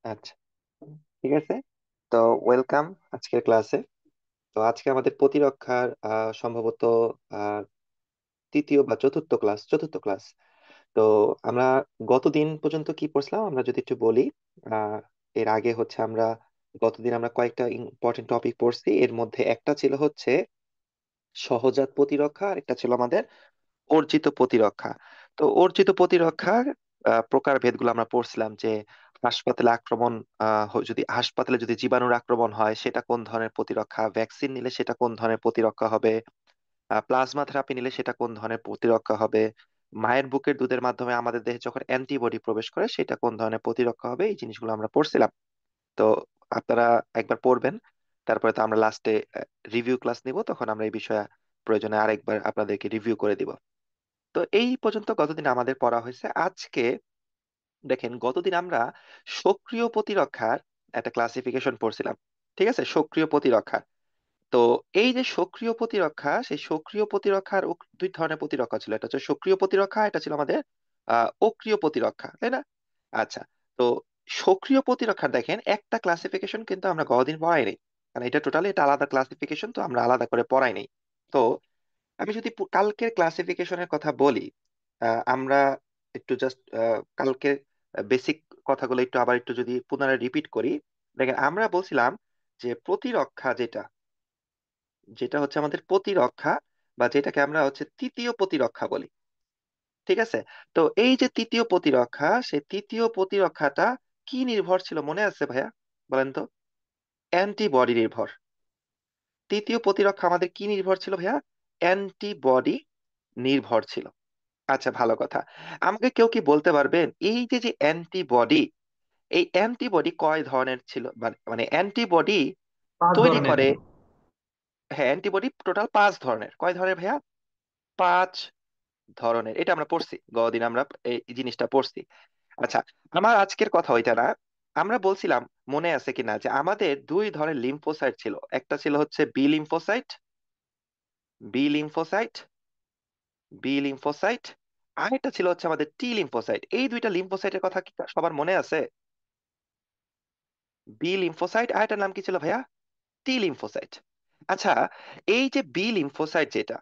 আচ্ছা, ঠিক আছে। তো ওয়েলকাম আজকের ক্লাসে। তো আজকে আমাদের প্রতিরক্ষার সম্ভবত আহ, তৃতীয় বা চতুর্থ ক্লাস। তো আমরা গতদিন পর্যন্ত কি পড়ছিলাম আমরা যদি একটু বলি। আহ এর আগে হচ্ছে আমরা গতদিন আমরা কয়েকটা ইম্পর্টেন্ট টপিক পড়ছি, এর মধ্যে একটা ছিল হচ্ছে সহজাত প্রতিরক্ষা, আর একটা ছিল আমাদের অর্জিত প্রতিরক্ষা। তো অর্জিত প্রতিরক্ষার প্রকারভেদগুলো আমরা পড়ছিলাম যে হাসপাতালে আক্রমণ, যদি হাসপাতালে যদি জীবাণুর আক্রমণ হয় সেটা কোন ধরনের প্রতিরক্ষা, ভ্যাকসিন নিলে সেটা কোন ধরনের প্রতিরক্ষা হবে, প্লাজমা থেরাপি নিলে সেটা কোন ধরনের প্রতিরক্ষা হবে, মায়ের বুকের দুধের মাধ্যমে আমাদের দেহে যখন অ্যান্টিবডি প্রবেশ করে সেটা কোন ধরনের প্রতিরক্ষা হবে, এই জিনিসগুলো আমরা পড়ছিলাম। তো আপনারা একবার পড়বেন, তারপরে তো আমরা লাস্টে রিভিউ ক্লাস নিব, তখন আমরা এই বিষয়ে প্রয়োজনে আরেকবার আপনাদেরকে রিভিউ করে দিব। তো এই পর্যন্ত গতদিন আমাদের পড়া হয়েছে। আজকে দেখেন, গতদিন আমরা সক্রিয় প্রতিরক্ষার একটা ক্লাসিফিকেশন পড়ছিলাম। ঠিক আছে, সক্রিয় প্রতিরক্ষা। তো এই যে সক্রিয় প্রতিরক্ষা, সেই সক্রিয় প্রতিরক্ষার দুই ধরনের প্রতিরক্ষা ছিল, এটা হচ্ছে সক্রিয় প্রতিরক্ষা, এটা ছিল আমাদের অক্রিয় প্রতিরক্ষা, তাই না? আচ্ছা, তো সক্রিয় প্রতিরক্ষার দেখেন একটা ক্লাসিফিকেশন কিন্তু আমরা গতদিন পড়াই নাই, কারণ এটা টোটালি এটা আলাদা ক্লাসিফিকেশন, তো আমরা আলাদা করে পড়াই নাই। তো আমি যদি কালকের ক্লাসিফিকেশনের কথা বলি, আমরা একটু জাস্ট কালকের বেসিক কথাগুলো একটু আবার একটু যদি পুনরায় রিপিট করি। দেখেন, আমরা বলছিলাম যে প্রতিরক্ষা যেটা, যেটা হচ্ছে আমাদের প্রতিরক্ষা, বা যেটাকে আমরা হচ্ছে তৃতীয় প্রতিরক্ষা বলি। ঠিক আছে, তো এই যে তৃতীয় প্রতিরক্ষা, সেই তৃতীয় প্রতিরক্ষাটা কি নির্ভর ছিল মনে আছে ভাইয়া? বলেন তো। অ্যান্টিবডি নির্ভর। তৃতীয় প্রতিরক্ষা আমাদের কি নির্ভর ছিল ভাইয়া? অ্যান্টিবডি নির্ভর ছিল। আচ্ছা, ভালো কথা। আমাকে কেউ কি বলতে পারবেন এই যে যে অ্যান্টিবডি, এই অ্যান্টিবডি কয় ধরনের ছিল, মানে অ্যান্টিবডি পাঁচ তৈরি ধরনের। করে? হ্যাঁ, অ্যান্টিবডি টোটাল 5 ধরনের। কয় ধরনের ভাইয়া? 5 ধরনের। এটা আমরা পড়ছি গতদিন, আমরা এই জিনিসটা পড়ছি। আচ্ছা, আমার আজকের কথা ওইটা না। আমরা বলছিলাম, মনে আছে কিনা, যে আমাদের দুই ধরনের লিম্ফোসাইট ছিল, একটা ছিল হচ্ছে বি লিম্ফোসাইট বি লিম্ফোসাইট, আর একটা ছিল হচ্ছে আমাদের টি লিম্ফোসাইট। এই দুইটা লিম্ফোসাইটের কথা কি সবার মনে আছে? বি লিম্ফোসাইট, আর এটার নাম কি ছিল ভাইয়া? টি লিম্ফোসাইট। আচ্ছা, এই যে বি লিম্ফোসাইট, যেটা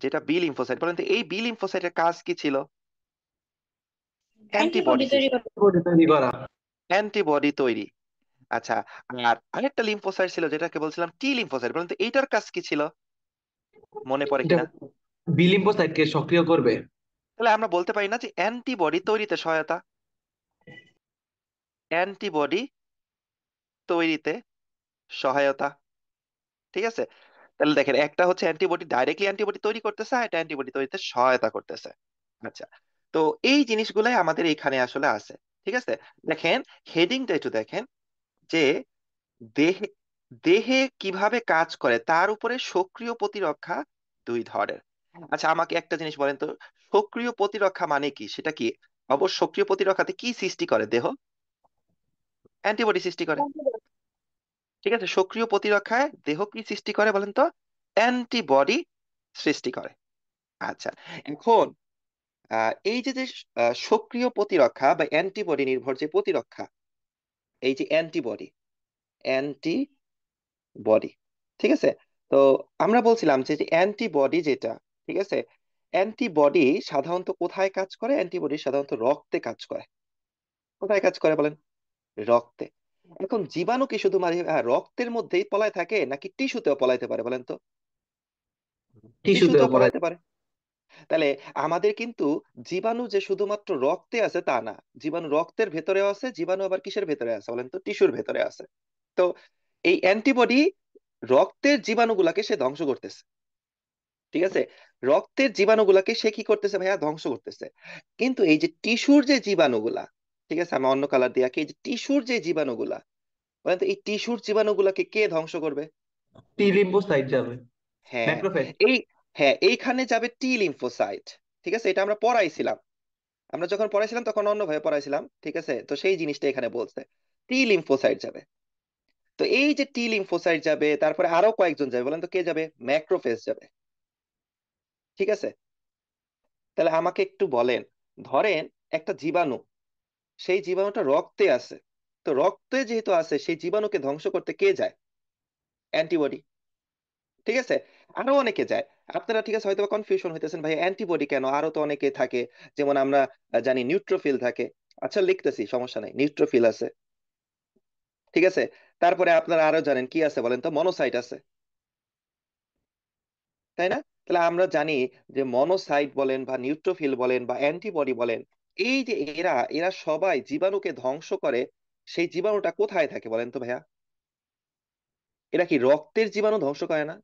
যেটা বি লিম্ফোসাইট, বলেন তো এই বি লিম্ফোসাইটের কাজ কি ছিল? অ্যান্টিবডি অ্যান্টিবডি তৈরি সৃষ্টি, করা। অ্যান্টিবডি তৈরি করা। অ্যান্টিবডি তৈরি। আচ্ছা, আর আরেকটা লিম্ফোসাইট ছিল যেটাকে বলছিলাম টি লিম্ফোসাইট, বলেন তো এইটার কাজ কি ছিল? মনে পড়ে এটা কিনা? বি লিম্ফোসাইটকে সক্রিয় করবে। তাহলে আমরা বলতে পারি না যে অ্যান্টিবডি তৈরিতে সহায়তা, অ্যান্টিবডি তৈরিতে সহায়তা। ঠিক আছে, তাহলে দেখেন, একটা হচ্ছে অ্যান্টিবডি ডাইরেক্টলি অ্যান্টিবডি তৈরি করতেছে, আর এটা অ্যান্টিবডি তৈরিতে সহায়তা করতেছে। আচ্ছা, তো এই জিনিসগুলাই আমাদের এখানে আসলে আছে। ঠিক আছে, দেখেন, হেডিংটা একটু দেখেন, যে দেহে দেহে কিভাবে কাজ করে তার উপরে সক্রিয় প্রতিরক্ষা দুই ধরনের। আচ্ছা, আমাকে একটা জিনিস বলেন তো, সক্রিয় প্রতিরক্ষা মানে কি, সেটা কি? অবশ্য সক্রিয় প্রতিরক্ষাতে কি সৃষ্টি করে দেহ? অ্যান্টিবডি সৃষ্টি করে। ঠিক আছে, সক্রিয় প্রতিরক্ষায় দেহ কি সৃষ্টি করে বলেন তো? অ্যান্টিবডি সৃষ্টি করে। আচ্ছা, এখন এই যে যে সক্রিয় প্রতিরক্ষা বা অ্যান্টিবডি নির্ভর যে প্রতিরক্ষা, এই যে অ্যান্টিবডি, ঠিক আছে। তো আমরা বলছিলাম যে অ্যান্টিবডি যেটা, ঠিক আছে, অ্যান্টিবডি সাধারণত কোথায় কাজ করে? অ্যান্টিবডি সাধারণত রক্তে কাজ করে। কোথায় কাজ করে বলেন? রক্তে। এখন জীবাণু কি শুধু মানে রক্তের মধ্যেই পলায় থাকে, নাকি টিস্যুতেও পলাইতে পারে বলেন তো? টিস্যুতে টিস্যুতেও অপরাধ। পলাইতে পারে। তাহলে আমাদের কিন্তু জীবাণু যে শুধুমাত্র রক্তে আছে তা না, জীবাণু রক্তের ভেতরেও আছে, জীবাণু আবার কিসের ভেতরে আছে বলেন তো? টিস্যুর ভেতরে আছে। তো এই অ্যান্টিবডি রক্তের জীবাণুগুলাকে সে ধ্বংস করতেছে। ঠিক আছে, রক্তের জীবাণুগুলাকে সে কি করতেছে ভাইয়া? ধ্বংস করতেছে। কিন্তু এই যে টিস্যুর যে জীবাণুগুলা, ঠিক আছে, আমি অন্য কালার দিয়ে আঁকি, এই যে টিস্যুর যে জীবাণুগুলা, বলেন তো এই টিস্যুর জীবাণুগুলাকে কে ধ্বংস করবে? টি লিম্ফোসাইট যাবে। হ্যাঁ, ম্যাক্রোফেজ। এই, হ্যাঁ, এইখানে যাবে টি লিম্ফোসাইট। ঠিক আছে, এটা আমরা পড়াইছিলাম, আমরা যখন পড়াইছিলাম তখন অন্যভাবে পড়াইছিলাম। ঠিক আছে, তো সেই জিনিসটা এখানে বলছে, টি লিম্ফোসাইট যাবে। তো এই যে টি লিম্ফোসাইট যাবে, তারপরে আরো কয়েকজন যাবে, বলেন তো কে যাবে? ম্যাক্রোফেজ যাবে। ঠিক আছে, তাহলে আমাকে একটু বলেন, ধরেন একটা জীবাণু, সেই জীবাণুটা রক্তে আছে, তো রক্তে যেহেতু আছে, সেই জীবাণুকে ধ্বংস করতে কে যায়? অ্যান্টিবডি। ঠিক আছে, আরো অনেকে যায়। আপনারা ঠিক আছে হয়তো কনফিউশন হইতেছেন, ভাই অ্যান্টিবডি কেন, আরো তো অনেকে থাকে। যেমন আমরা জানি নিউট্রোফিল থাকে। আচ্ছা লিখতেছি, সমস্যা নাই, নিউট্রোফিল আছে। ঠিক আছে, তারপরে আপনারা আরো জানেন কি আছে বলেন তো, মনোসাইট আছে, তাই না? তাহলে আমরা জানি যে মনোসাইট বলেন বা নিউট্রোফিল বলেন বা অ্যান্টিবডি বলেন, এই যে এরা এরা সবাই জীবাণুকে ধ্বংস করে। সেই জীবাণুটা কোথায় থাকে বলেন তো ভাইয়া? এরা কি রক্তের জীবাণু ধ্বংস করে না?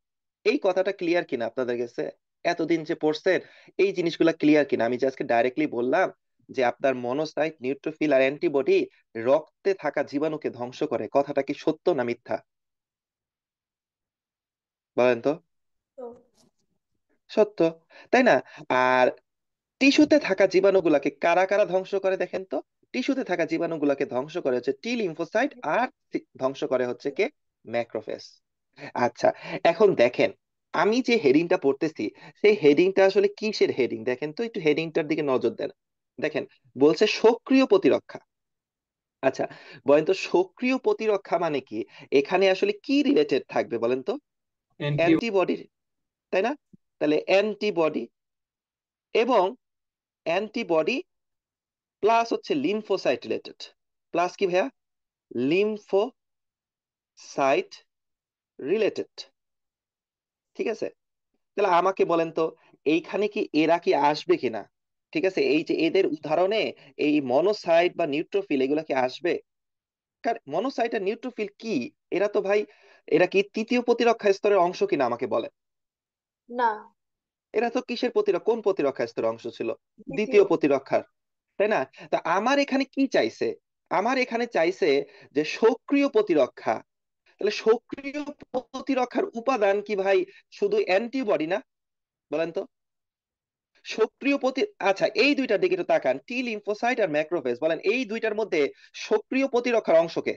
এই কথাটা ক্লিয়ার কিনা আপনাদের কাছে? এতদিন যে পড়ছেন, এই জিনিসগুলা ক্লিয়ার কিনা? আমি যে আজকে ডাইরেক্টলি বললাম যে আপনার মনোসাইট, নিউট্রোফিল আর অ্যান্টিবডি রক্তে থাকা জীবাণুকে ধ্বংস করে, কথাটা কি সত্য না মিথ্যা? বলেন তো। তো সত্য, তাই না? আর টিস্যুতে থাকা জীবাণুগুলাকে কারা কারা ধ্বংস করে দেখেন তো? টিস্যুতে থাকা জীবাণুগুলাকে ধ্বংস করে হচ্ছে টি লিম্ফোসাইট, আর ধ্বংস করে হচ্ছে কে? ম্যাক্রোফেজ। আচ্ছা, এখন দেখেন, আমি যে হেডিংটা পড়তেছি, সেই হেডিংটা আসলে কিসের হেডিং দেখেন তো, একটু হেডিংটার দিকে নজর দেন। দেখেন, বলছে সক্রিয় প্রতিরক্ষা। আচ্ছা, বলেন তো সক্রিয় প্রতিরক্ষা মানে কি? এখানে আসলে কি রিলেটেড থাকবে বলেন তো? অ্যান্টি অ্যান্টিবডি, তাই না? তাহলে অ্যান্টিবডি এবং অ্যান্টিবডি প্লাস হচ্ছে লিম্ফোসাইট রিলেটেড। প্লাস কি ভাইয়া? Lymphocyte related. ঠিক আছে, তাহলে আমাকে বলেন তো, এইখানে কি এরা কি আসবে কিনা? ঠিক আছে, এই যে এদের উদাহরণে এই মনোসাইট বা নিউট্রোফিল এগুলা কি আসবে? কারণ মনোসাইট আর নিউট্রোফিল কি? এরা তো ভাই, এরা কি তৃতীয় প্রতিরক্ষা স্তরের অংশ কিনা আমাকে বলেন? না, এরা তো কিসের প্রতিরক্ষা, কোন প্রতিরক্ষা স্তরের অংশ ছিল? দ্বিতীয়। দ্বিতীয় প্রতিরক্ষার, তাই না? তা আমার এখানে কি চাইছে? আমার এখানে চাইছে যে সক্রিয় প্রতিরক্ষা। তাহলে সক্রিয় প্রতিরক্ষার উপাদান কি ভাই শুধু অ্যান্টিবডি না? বলেন তো। সক্রিয় প্রতি আচ্ছা, এই দুইটার দিকে একটু তাকান, টি লিম্ফোসাইট আর ম্যাক্রোফেজ, বলেন এই দুইটার মধ্যে সক্রিয় প্রতিরক্ষার অংশকে?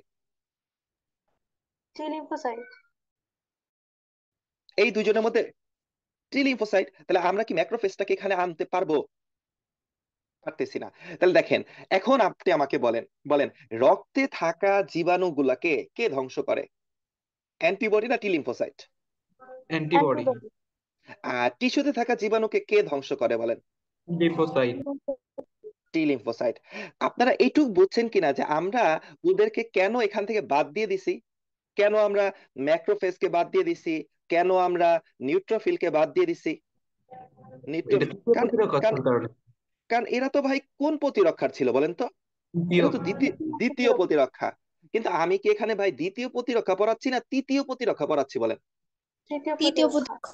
টি লিম্ফোসাইট। এই দুইজনের মধ্যে টি লিম্ফোসাইট, তাহলে আমরা কি ম্যাক্রোফেজটাকে এখানে আনতে পারবো? পারতেছি না। তাহলে দেখেন, এখন আপনি আমাকে বলেন, বলেন রক্তে থাকা জীবাণুগুলাকে কে ধ্বংস করে? অ্যান্টিবডি না টি লিম্ফোসাইট? Antibody, antibody. আর টিস্যুতে থাকা জীবাণুকে কে ধ্বংস করে বলেন? লিম্ফোসাইট। T lymphocyte. আপনারা এইটুক বুঝছেন কিনা যে আমরা ওদেরকে কেন এখান থেকে বাদ দিয়ে দিছি? কেন আমরা ম্যাক্রোফেজকে বাদ দিয়ে দিছি? কেন আমরা নিউট্রোফিলকে বাদ দিয়ে দিছি? নিউট্রো এটা তৃতীয় কারণ প্রতিরক্ষার কারণ কারণে। কারণ এরা তো ভাই কোন প্রতিরক্ষার ছিল বলেন তো? তৃতীয়। এরা তো দ্বিতীয় দ্বিতীয় প্রতিরক্ষা। কিন্তু আমি কি এখানে ভাই দ্বিতীয় প্রতিরক্ষা পড়াচ্ছি না তৃতীয় প্রতিরক্ষা পড়াচ্ছি বলেন? তৃতীয় তৃতীয় প্রতিরক্ষা।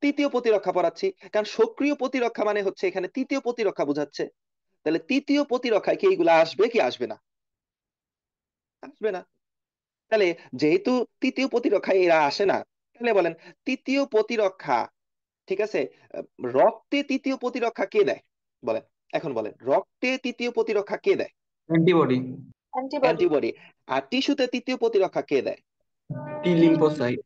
তৃতীয় প্রতিরক্ষা পড়াচ্ছি, কারণ সক্রিয় প্রতিরক্ষা মানে হচ্ছে এখানে তৃতীয় প্রতিরক্ষা বোঝাচ্ছে। তাহলে তৃতীয় প্রতিরক্ষায় কি এইগুলা আসবে কি আসবে না? আসবে না। তাহলে যেহেতু তৃতীয় প্রতিরক্ষায় এরা আসে না, তাহলে বলেন তৃতীয় প্রতিরক্ষা, ঠিক আছে, আহ, রক্তে তৃতীয় প্রতিরক্ষা কে দেয় বলেন? এখন বলেন রক্তে তৃতীয় প্রতিরক্ষা কে দেয়? অ্যান্টিবডি। অ্যান্টিবডি। অ্যান্টিবডি। আর টিস্যুতে তৃতীয় প্রতিরক্ষা কে দেয়? টি লিম্ফোসাইট।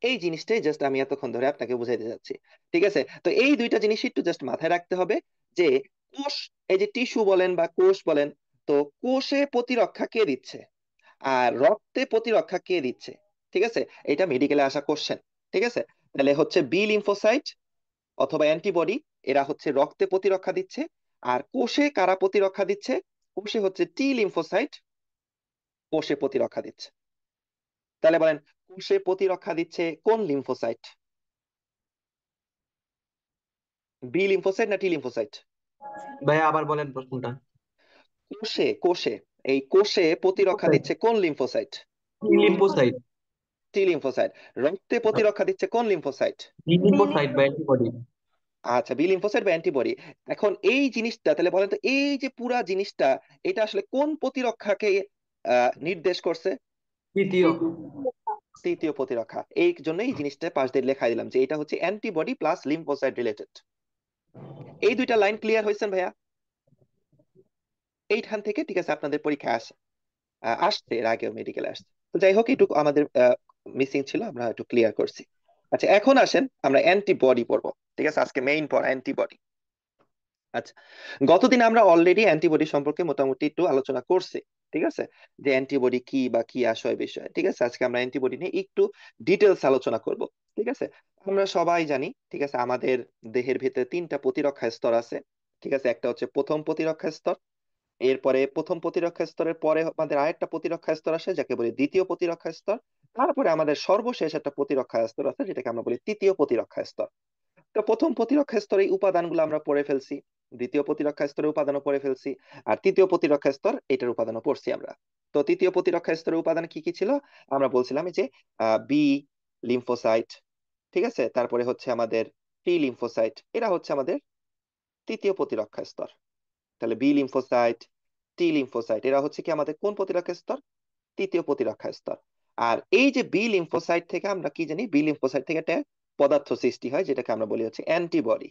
এই জিনিসটাই জাস্ট আমি এতক্ষণ ধরে আপনাকে বুঝাইতে যাচ্ছি। ঠিক আছে, তো এই দুইটা জিনিস একটু জাস্ট মাথায় রাখতে হবে যে কোষ, এই যে টিস্যু বলেন বা কোষ বলেন, তো কোষে প্রতিরক্ষা কে দিচ্ছে আর রক্তে প্রতিরক্ষা কে দিচ্ছে? ঠিক আছে, এটা মেডিকেলে আসা কোশ্চেন। ঠিক আছে, তাহলে হচ্ছে বি লিম্ফোসাইট অথবা অ্যান্টিবডি, এরা হচ্ছে রক্তে প্রতিরক্ষা দিচ্ছে। আর কোষে কারা প্রতিরক্ষা দিচ্ছে? কোষে হচ্ছে টি লিম্ফোসাইট কোষে প্রতিরক্ষা দিচ্ছে। তাহলে বলেন কোষে প্রতিরক্ষা দিচ্ছে কোন লিম্ফোসাইট? বি লিম্ফোসাইট না টি লিম্ফোসাইট? ভাই আবার বলেন প্রশ্নটা। কোষে কোষে এই কোষে প্রতিরক্ষা লিম্ফোসাইট। দিচ্ছে কোন lymphocyte? T lymphocyte. T lymphocyte. রক্তে প্রতিরক্ষা দিচ্ছে কোন লিম্ফোসাইট? টি বি লিম্ফোসাইট বা লিম্ফোসাইট। অ্যান্টিবডি। আচ্ছা, বি লিম্ফোসাইট বা অ্যান্টিবডি। এখন এই জিনিসটা তাহলে বলেন তো, এই যে পুরা জিনিসটা, এটা আসলে কোন প্রতিরক্ষাকে নির্দেশ করছে? তৃতীয়। তৃতীয় প্রতিরক্ষা। তৃতীয় প্রতিরক্ষা। এই জন্য এই জিনিসটা পাশ দিয়ে লেখা দিলাম যে এটা হচ্ছে অ্যান্টিবডি প্লাস লিম্ফোসাইট রিলেটেড। এই দুইটা লাইন ক্লিয়ার হয়েছেন ভাইয়া? এইখান থেকে ঠিক আছে আপনাদের পরীক্ষা আসছে, এর আগেও মেডিকেলে আসছে। তো যাই হোক, একটু আমাদের মিসিং ছিল, আমরা একটু ক্লিয়ার করছি। আচ্ছা, এখন আসেন আমরা অ্যান্টিবডি পড়বো। ঠিক আছে, আজকে মেইন পড়া অ্যান্টিবডি। আচ্ছা, গতদিন আমরা অলরেডি অ্যান্টিবডি সম্পর্কে মোটামুটি একটু আলোচনা করছি। ঠিক আছে, যে অ্যান্টিবডি কি বা কি আসয় বিষয়। ঠিক আছে, আজকে আমরা অ্যান্টিবডি নিয়ে একটু ডিটেলস আলোচনা করব। ঠিক আছে, আমরা সবাই জানি, ঠিক আছে, আমাদের দেহের ভিতরে তিনটা প্রতিরক্ষা স্তর আছে। ঠিক আছে, একটা হচ্ছে প্রথম প্রতিরক্ষা স্তর, এরপরে প্রথম প্রতিরক্ষা স্তরের পরে আমাদের আরেকটা প্রতিরক্ষা স্তর আসে যাকে বলি দ্বিতীয় প্রতিরক্ষা স্তর। তারপরে আমাদের সর্বশেষ একটা প্রতিরক্ষা স্তর আছে যেটাকে আমরা বলি তৃতীয় প্রতিরক্ষা স্তর। তো প্রথম প্রতিরক্ষা স্তরে এই উপাদানগুলো আমরা পড়ে ফেলছি, দ্বিতীয় প্রতিরক্ষা স্তরের উপাদানও পড়ে ফেলছি, আর তৃতীয় প্রতিরক্ষা স্তর এটার উপাদানও পড়ছি আমরা। তো তৃতীয় প্রতিরক্ষা স্তরের উপাদান কি কি ছিল? আমরা বলছিলাম এই যে বি লিম্ফোসাইট, ঠিক আছে, তারপরে হচ্ছে আমাদের টি লিম্ফোসাইট, এরা হচ্ছে আমাদের তৃতীয় প্রতিরক্ষা স্তর। তাহলে বি লিম্ফোসাইট, টি লিম্ফোসাইট, এরা হচ্ছে কি আমাদের কোন প্রতিরক্ষা স্তর? তৃতীয় প্রতিরক্ষা স্তর। আর এই যে বি লিম্ফোসাইট থেকে আমরা কি জানি, বি লিম্ফোসাইট থেকে একটা পদার্থ সৃষ্টি হয় যেটাকে আমরা বলি হচ্ছে অ্যান্টিবডি।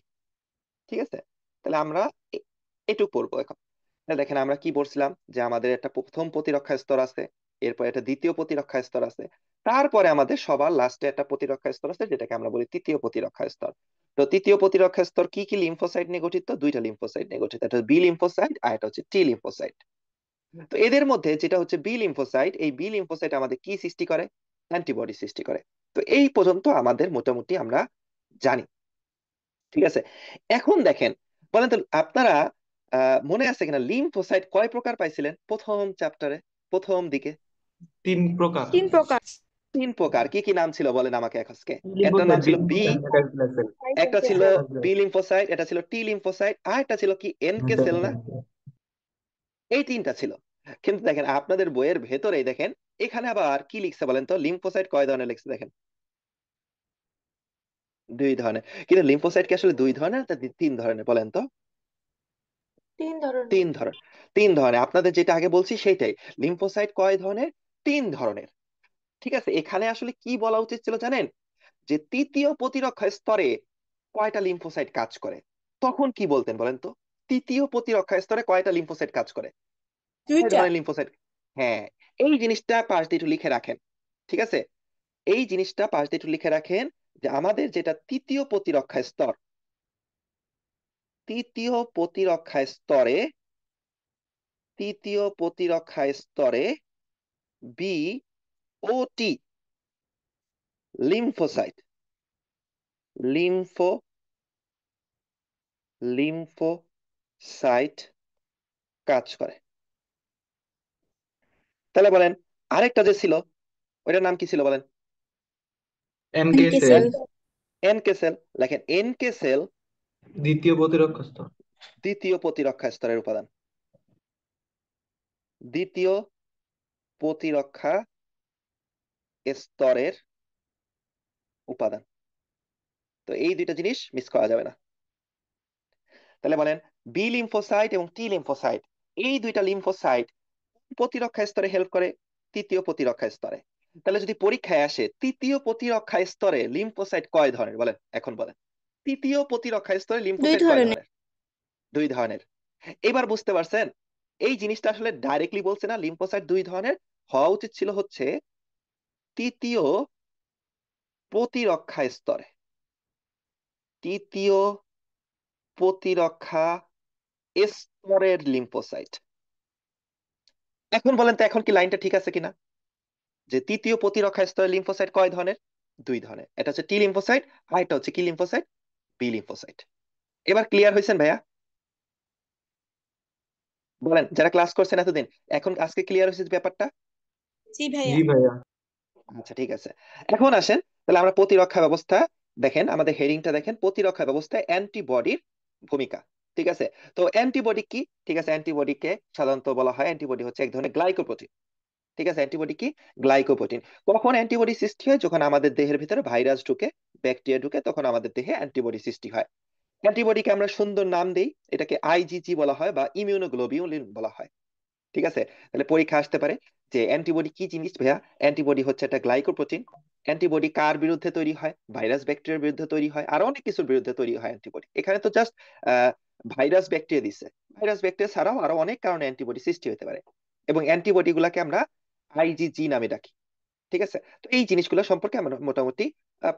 ঠিক আছে, তাহলে আমরা এ- এটুকু পড়বো এখন। তাহলে দেখেন আমরা কি বলছিলাম, যে আমাদের একটা প্রথম প্রতিরক্ষা স্তর আছে, এরপর একটা দ্বিতীয় প্রতিরক্ষা স্তর আছে, তারপরে আমাদের সবার লাস্টে একটা প্রতিরক্ষা স্তর আছে যেটাকে আমরা বলি তৃতীয় প্রতিরক্ষা স্তর। তো তৃতীয় প্রতিরক্ষা স্তর কি কি লিম্ফোসাইট নিয়ে গঠিত? দুইটা লিম্ফোসাইট নিয়ে গঠিত, একটা বি লিম্ফোসাইট আর একটা হচ্ছে টি লিম্ফোসাইট। তো এদের মধ্যে যেটা হচ্ছে বি লিম্ফোসাইট, এই বি লিম্ফোসাইট আমাদের কি সৃষ্টি করে? অ্যান্টিবডি সৃষ্টি করে। তো এই পর্যন্ত আমাদের মোটামুটি আমরা জানি। ঠিক আছে, এখন দেখেন, বলেন তো আপনারা মনে আছে কিনা লিম্ফোসাইট কয় প্রকার পাইছিলেন প্রথম চ্যাপ্টারে, প্রথম দিকে? 3 প্রকার। 3 প্রকার। তিন প্রকার, কি কি নাম ছিল বলেন আমাকে আজকে? একটা নাম লিম্ফোসাইট, ছিল বি, লিম্ফোসাইট, মেটাসেল। একটা ছিল সাইকেল। বি লিম্ফোসাইট, এটা ছিল টি লিম্ফোসাইট, আর একটা ছিল কি এনকে সেল না? এই তিনটা ছিল। কিন্তু দেখেন আপনাদের বইয়ের ভেতরেই দেখেন এখানে আবার কি লিখছে বলেন তো, লিম্ফোসাইট কয় ধরনের লিখছে দেখেন? দুই ধরনের। কিন্তু লিম্ফোসাইট কি আসলে দুই ধরনের না তিন ধরনের বলেন তো? 3 ধরনের। তিন ধরনের। তিন ধরনের, আপনাদের যেটা আগে বলছি সেইটাই। লিম্ফোসাইট কয় ধরনের? তিন ধরনের। ঠিক আছে, এখানে আসলে কি বলা উচিত ছিল জানেন, যে তৃতীয় প্রতিরক্ষা স্তরে কয়টা লিম্ফোসাইট কাজ করে, তখন কি বলতেন বলেন তো? তৃতীয় প্রতিরক্ষা স্তরে কয়টা লিম্ফোসাইট কাজ করে, কয় 2টা। ধরনের লিম্ফোসাইট? হ্যাঁ, এই জিনিসটা পাশ দিয়ে একটু লিখে রাখেন। ঠিক আছে, এই জিনিসটা পাশ দিয়ে একটু লিখে রাখেন, যে আমাদের যেটা তৃতীয় প্রতিরক্ষা স্তর, তৃতীয় প্রতিরক্ষা স্তরে, তৃতীয় প্রতিরক্ষা স্তরে বি ও টি লিম্ফোসাইট, লিম্ফো লিম্ফোসাইট কাজ করে। তাহলে বলেন আরেকটা যে ছিল ওইটার নাম কি ছিল বলেন? NK NK cell, cell. NK cell. লেখেন এনকে সেল দ্বিতীয় প্রতিরক্ষা স্তর। দ্বিতীয় প্রতিরক্ষা স্তরের উপাদান, দ্বিতীয় প্রতিরক্ষা স্তরের উপাদান। তো এই দুইটা জিনিস মিস করা যাবে না। তাহলে বলেন বি লিম্ফোসাইট এবং টি লিম্ফোসাইট, এই দুইটা লিম্ফোসাইট প্রতিরক্ষা স্তরে হেল্প করে, তৃতীয় প্রতিরক্ষা স্তরে। তাহলে যদি পরীক্ষায় আসে তৃতীয় প্রতিরক্ষা স্তরে লিম্ফোসাইট কয় ধরনের বলেন, এখন বলেন। তৃতীয় প্রতিরক্ষা স্তরে দুই লিম্ফোসাইট কয় ধরনের। ধরনের? দুই ধরনের। এবার বুঝতে পারছেন, এই জিনিসটা আসলে ডাইরেক্টলি বলছে না লিম্ফোসাইট দুই ধরনের, হওয়া উচিত ছিল হচ্ছে তৃতীয় প্রতিরক্ষা স্তরে, তৃতীয় প্রতিরক্ষা স্তরের লিম্ফোসাইট। এখন বলেন তো এখন কি লাইনটা ঠিক আছে কিনা, যে তৃতীয় প্রতিরক্ষা স্তরের লিম্ফোসাইট কয় ধরনের? দুই ধরনের, এটা হচ্ছে টি লিম্ফোসাইট, আর এটা হচ্ছে কি লিম্ফোসাইট? B lymphocyte. এবার ক্লিয়ার হয়েছেন ভাইয়া? বলেন যারা ক্লাস করছেন এতদিন, এখন আজকে ক্লিয়ার হয়েছে ব্যাপারটা? জি ভাইয়া। জি ভাইয়া। আচ্ছা ঠিক আছে, এখন আসেন তাহলে আমরা প্রতিরক্ষা ব্যবস্থা, দেখেন আমাদের হেডিংটা দেখেন, প্রতিরক্ষা ব্যবস্থায় অ্যান্টিবডির ভূমিকা। ঠিক আছে, তো অ্যান্টিবডি কি? ঠিক আছে, অ্যান্টিবডিকে সাধারণত বলা হয়, অ্যান্টিবডি হচ্ছে এক ধরনের গ্লাইকোপ্রোটিন। ঠিক আছে, অ্যান্টিবডি কি? গ্লাইকোপ্রোটিন। কখন অ্যান্টিবডি সৃষ্টি হয়? যখন আমাদের দেহের ভিতরে ভাইরাস ঢুকে, ব্যাকটেরিয়া ঢুকে, তখন আমাদের দেহে অ্যান্টিবডি সৃষ্টি হয়। অ্যান্টিবডিকে আমরা সুন্দর নাম দেই, এটাকে আইজিজি বলা হয় বা ইমিউনোগ্লোবিউলিন বলা হয়। ঠিক আছে, তাহলে পরীক্ষা আসতে পারে যে অ্যান্টিবডি কি জিনিস ভাইয়া? অ্যান্টিবডি হচ্ছে একটা গ্লাইকোপ্রোটিন। অ্যান্টিবডি কার বিরুদ্ধে তৈরি হয়? ভাইরাস ব্যাকটেরিয়ার বিরুদ্ধে তৈরি হয়, আর অনেক কিছুর বিরুদ্ধে তৈরি হয় অ্যান্টিবডি। এখানে তো জাস্ট ভাইরাস ব্যাকটেরিয়া দিচ্ছে, ভাইরাস ব্যাকটেরিয়া ছাড়াও আরো অনেক কারণে অ্যান্টিবডি সৃষ্টি হতে পারে, এবং অ্যান্টিবডি গুলাকে আমরা আইজিজি নামে ডাকি। ঠিক আছে, তো এই জিনিসগুলো সম্পর্কে আমরা মোটামুটি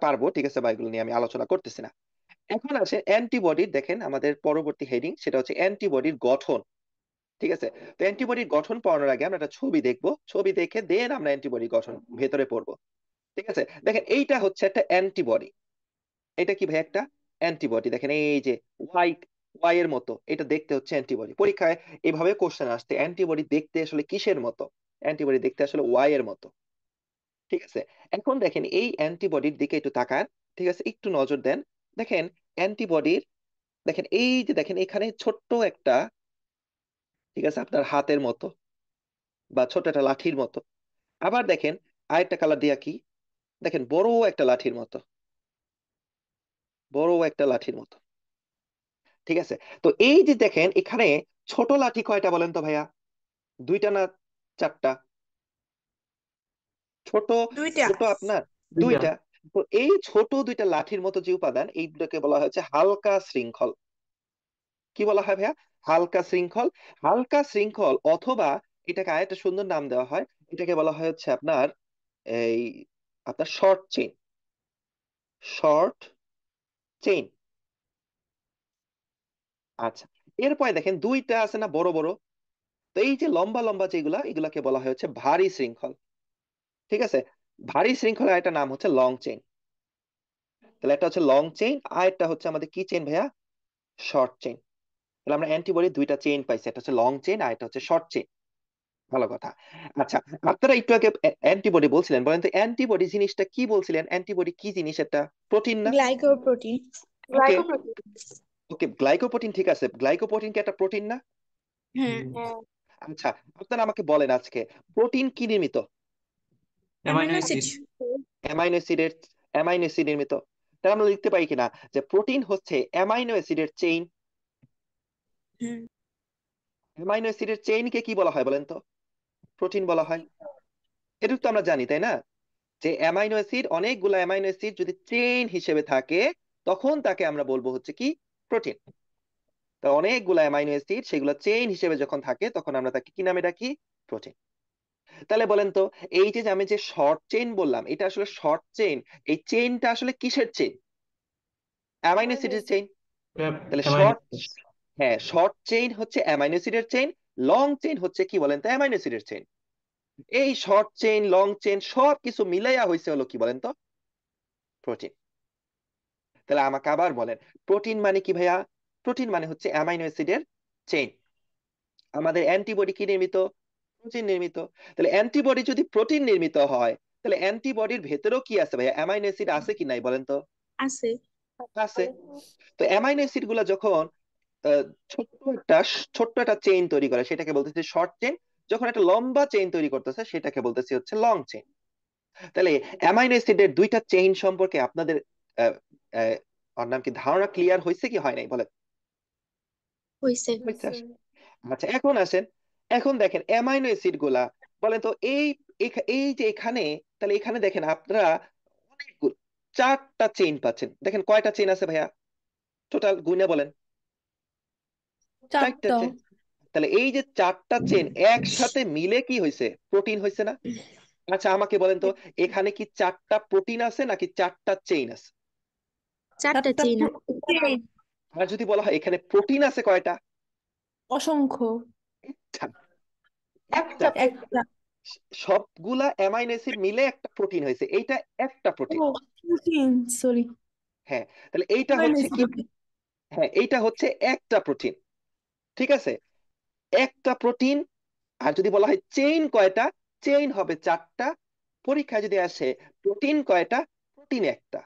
পারবো। ঠিক আছে, বা এগুলো নিয়ে আমি আলোচনা করতেছি না। এখন আছে অ্যান্টিবডির, দেখেন আমাদের পরবর্তী হেডিং সেটা হচ্ছে অ্যান্টিবডির গঠন। ঠিক আছে। তো অ্যান্টিবডির গঠন পড়ানোর আগে আমরা একটা ছবি দেখবো, ছবি দেখে দেন আমরা অ্যান্টিবডির গঠন ভেতরে পড়বো। ঠিক আছে, দেখেন এইটা হচ্ছে একটা অ্যান্টিবডি। এটা কি ভাই? একটা অ্যান্টিবডি। দেখেন এই যে হোয়াইট, ওয়াই এর মতো, এটা দেখতে হচ্ছে অ্যান্টিবডি। পরীক্ষায় এভাবে কোশ্চেন আসছে, অ্যান্টিবডি দেখতে আসলে কিসের মতো? অ্যান্টিবডি দেখতে আসলে ওয়াই এর মতো। ঠিক আছে, এখন দেখেন এই অ্যান্টিবডির দিকে একটু তাকান। ঠিক আছে, একটু নজর দেন। দেখেন অ্যান্টিবডির, দেখেন এই যে দেখেন এখানে ছোট্ট একটা, ঠিক আছে, আপনার হাতের মতো বা ছোট একটা লাঠির মতো। আবার দেখেন আরেকটা কালার দিয়া কি, দেখেন বড় একটা লাঠির মতো, বড় একটা লাঠির মতো। ঠিক আছে, তো এই যে দেখেন এখানে ছোট লাঠি কয়টা বলেন তো ভাইয়া? দুইটা না চারটা? ছোট, দুইটা। ছোট আপনার দুইটা। দুইটা। তো এই ছোট দুইটা লাঠির মতো যে উপাদান, এইগুলোকে বলা হচ্ছে হালকা শৃঙ্খল। কি বলা হয় ভাইয়া? হালকা শৃঙ্খল। হালকা শৃঙ্খল, অথবা এটাকে আরেকটা সুন্দর নাম দেওয়া হয়, এটাকে বলা হয় হচ্ছে আপনার এই আপনার শর্ট চেইন। Short chain. আচ্ছা, এরপরে দেখেন দুইটা আছে না বড় বড়, তো এই যে লম্বা লম্বা যেগুলা, এগুলাকে বলা হয় হচ্ছে ভারী শৃঙ্খল। ঠিক আছে, ভারী শৃঙ্খলার একটা নাম হচ্ছে লং চেইন। তাহলে একটা হচ্ছে লং চেইন, আর একটা হচ্ছে আমাদের কি চেইন ভাইয়া? Short chain. তাহলে আমরা অ্যান্টিবডি দুইটা চেইন পাইছি, একটা হচ্ছে লং চেইন আর একটা হচ্ছে শর্ট চেইন। ভালো কথা। আচ্ছা, আপনারা একটু আগে অ্যান্টিবডি বলছিলেন, বলেন তো অ্যান্টিবডি জিনিসটা কি বলছিলেন? অ্যান্টিবডি কি জিনিস? একটা প্রোটিন না? গ্লাইকোপ্রোটিন। ওকে, গ্লাইকোপ্রোটিন। ওকে, গ্লাইকোপ্রোটিন, ঠিক আছে, গ্লাইকোপ্রোটিন কি একটা প্রোটিন না? হ্যাঁ। হুম। হ্যাঁ। আচ্ছা, আপনারা আমাকে বলেন আজকে প্রোটিন কি নির্মিত? Amino amino acid. Acid. Amino অ্যাসিডের, অ্যামাইনো অ্যাসিড নির্মিত। তাহলে আমরা লিখতে পারি কিনা যে প্রোটিন হচ্ছে অ্যামাইনো অ্যাসিডের চেইন? হ্যাঁ। অ্যামাইনো অ্যাসিডের চেইনকে কি বলা হয় বলেন তো? প্রোটিন বলা হয়। এটা তো আমরা জানি তাই না, যে অ্যামাইনো অ্যাসিড, অনেকগুলো অ্যামাইনো অ্যাসিড যদি চেইন হিসেবে থাকে, তখন তাকে আমরা বলবো হচ্ছে কি? প্রোটিন। তো অনেকগুলো অ্যামাইনো অ্যাসিড সেগুলো চেইন হিসেবে যখন থাকে, তখন আমরা তাকে কি নামে ডাকি? প্রোটিন। তাহলে বলেন তো, এই যে আমি যে শর্ট চেইন বললাম, এটা আসলে শর্ট চেইন, এই চেইনটা আসলে কিসের চেইন? অ্যামাইনো অ্যামাইনো অ্যাসিডের অ্যাসিড। চেইন। তাহলে অ্যামাইনো শর্ট, হ্যাঁ, শর্ট চেইন হচ্ছে অ্যামাইনো অ্যাসিডের চেইন, লং চেইন হচ্ছে কি বলেন তো? অ্যামাইনো অ্যাসিডের চেইন। এই শর্ট চেইন, লং চেইন সব কিছু মিলাইয়া হয়েছে হলো কি বলেন তো? প্রোটিন। তাহলে আমাকে আবার বলেন, প্রোটিন মানে কি ভাইয়া? প্রোটিন মানে হচ্ছে অ্যামাইনো অ্যাসিডের চেইন। আমাদের অ্যান্টিবডি কি নির্মিত? প্রোটিন নির্মিত। তাহলে অ্যান্টিবডি যদি প্রোটিন নির্মিত হয়, তাহলে অ্যান্টিবডির ভেতরেও কি আছে ভাইয়া? অ্যামাইনো অ্যাসিড আছে কি নাই বলেন তো? আছে। আছে। তো অ্যামাইনো অ্যাসিড গুলা যখন আহ, একটা ছোট্ট একটা চেইন তৈরি করে, সেটাকে বলতেছি শর্ট চেইন। যখন একটা লম্বা চেইন তৈরি করতেছে, সেটাকে বলতেছি হচ্ছে লং চেইন। তাহলে অ্যামাইনো অ্যাসিডের দুইটা চেইন সম্পর্কে আপনাদের আহ, আহ, ওর নাম কি, ধারণা ক্লিয়ার হয়েছে কি হয় নাই বলেন? হইছে। হয়েছে। আচ্ছা, এখন আসেন, এখন দেখেন অ্যামাইনো অ্যাসিড গুলা, বলেন তো এই এই যে এখানে, তাহলে এখানে দেখেন আপনারা অনেকগুলো, চারটা চেইন পাচ্ছেন। দেখেন কয়টা চেইন আছে ভাইয়া? টোটাল গুণে বলেন। চারটা চারটা। চেইন। তাহলে এই যে চারটা চেইন একসাথে মিলে কি হয়েছে? প্রোটিন হয়েছে না? আচ্ছা, আমাকে বলেন তো, এখানে কি চারটা প্রোটিন আছে নাকি চারটা চেইন আছে? চারটা চারটা চেইন। আর যদি বলা হয় এখানে প্রোটিন আছে কয়টা? অসংখ্য। একটা। একটা। একটা প্রোটিন। একটা। সবগুলা অ্যামাইনো অ্যাসিড মিলে একটা প্রোটিন হয়েছে, এইটা একটা ও, প্রোটিন। Protein, sorry. হ্যাঁ, তাহলে এইটা হচ্ছে কি? প্রোটিন। হ্যাঁ, এইটা হচ্ছে একটা প্রোটিন। ঠিক আছে, একটা প্রোটিন। আর যদি বলা হয় চেইন কয়টা? চেইন হবে চারটা। পরীক্ষায় যদি আসে প্রোটিন কয়টা? প্রোটিন একটা।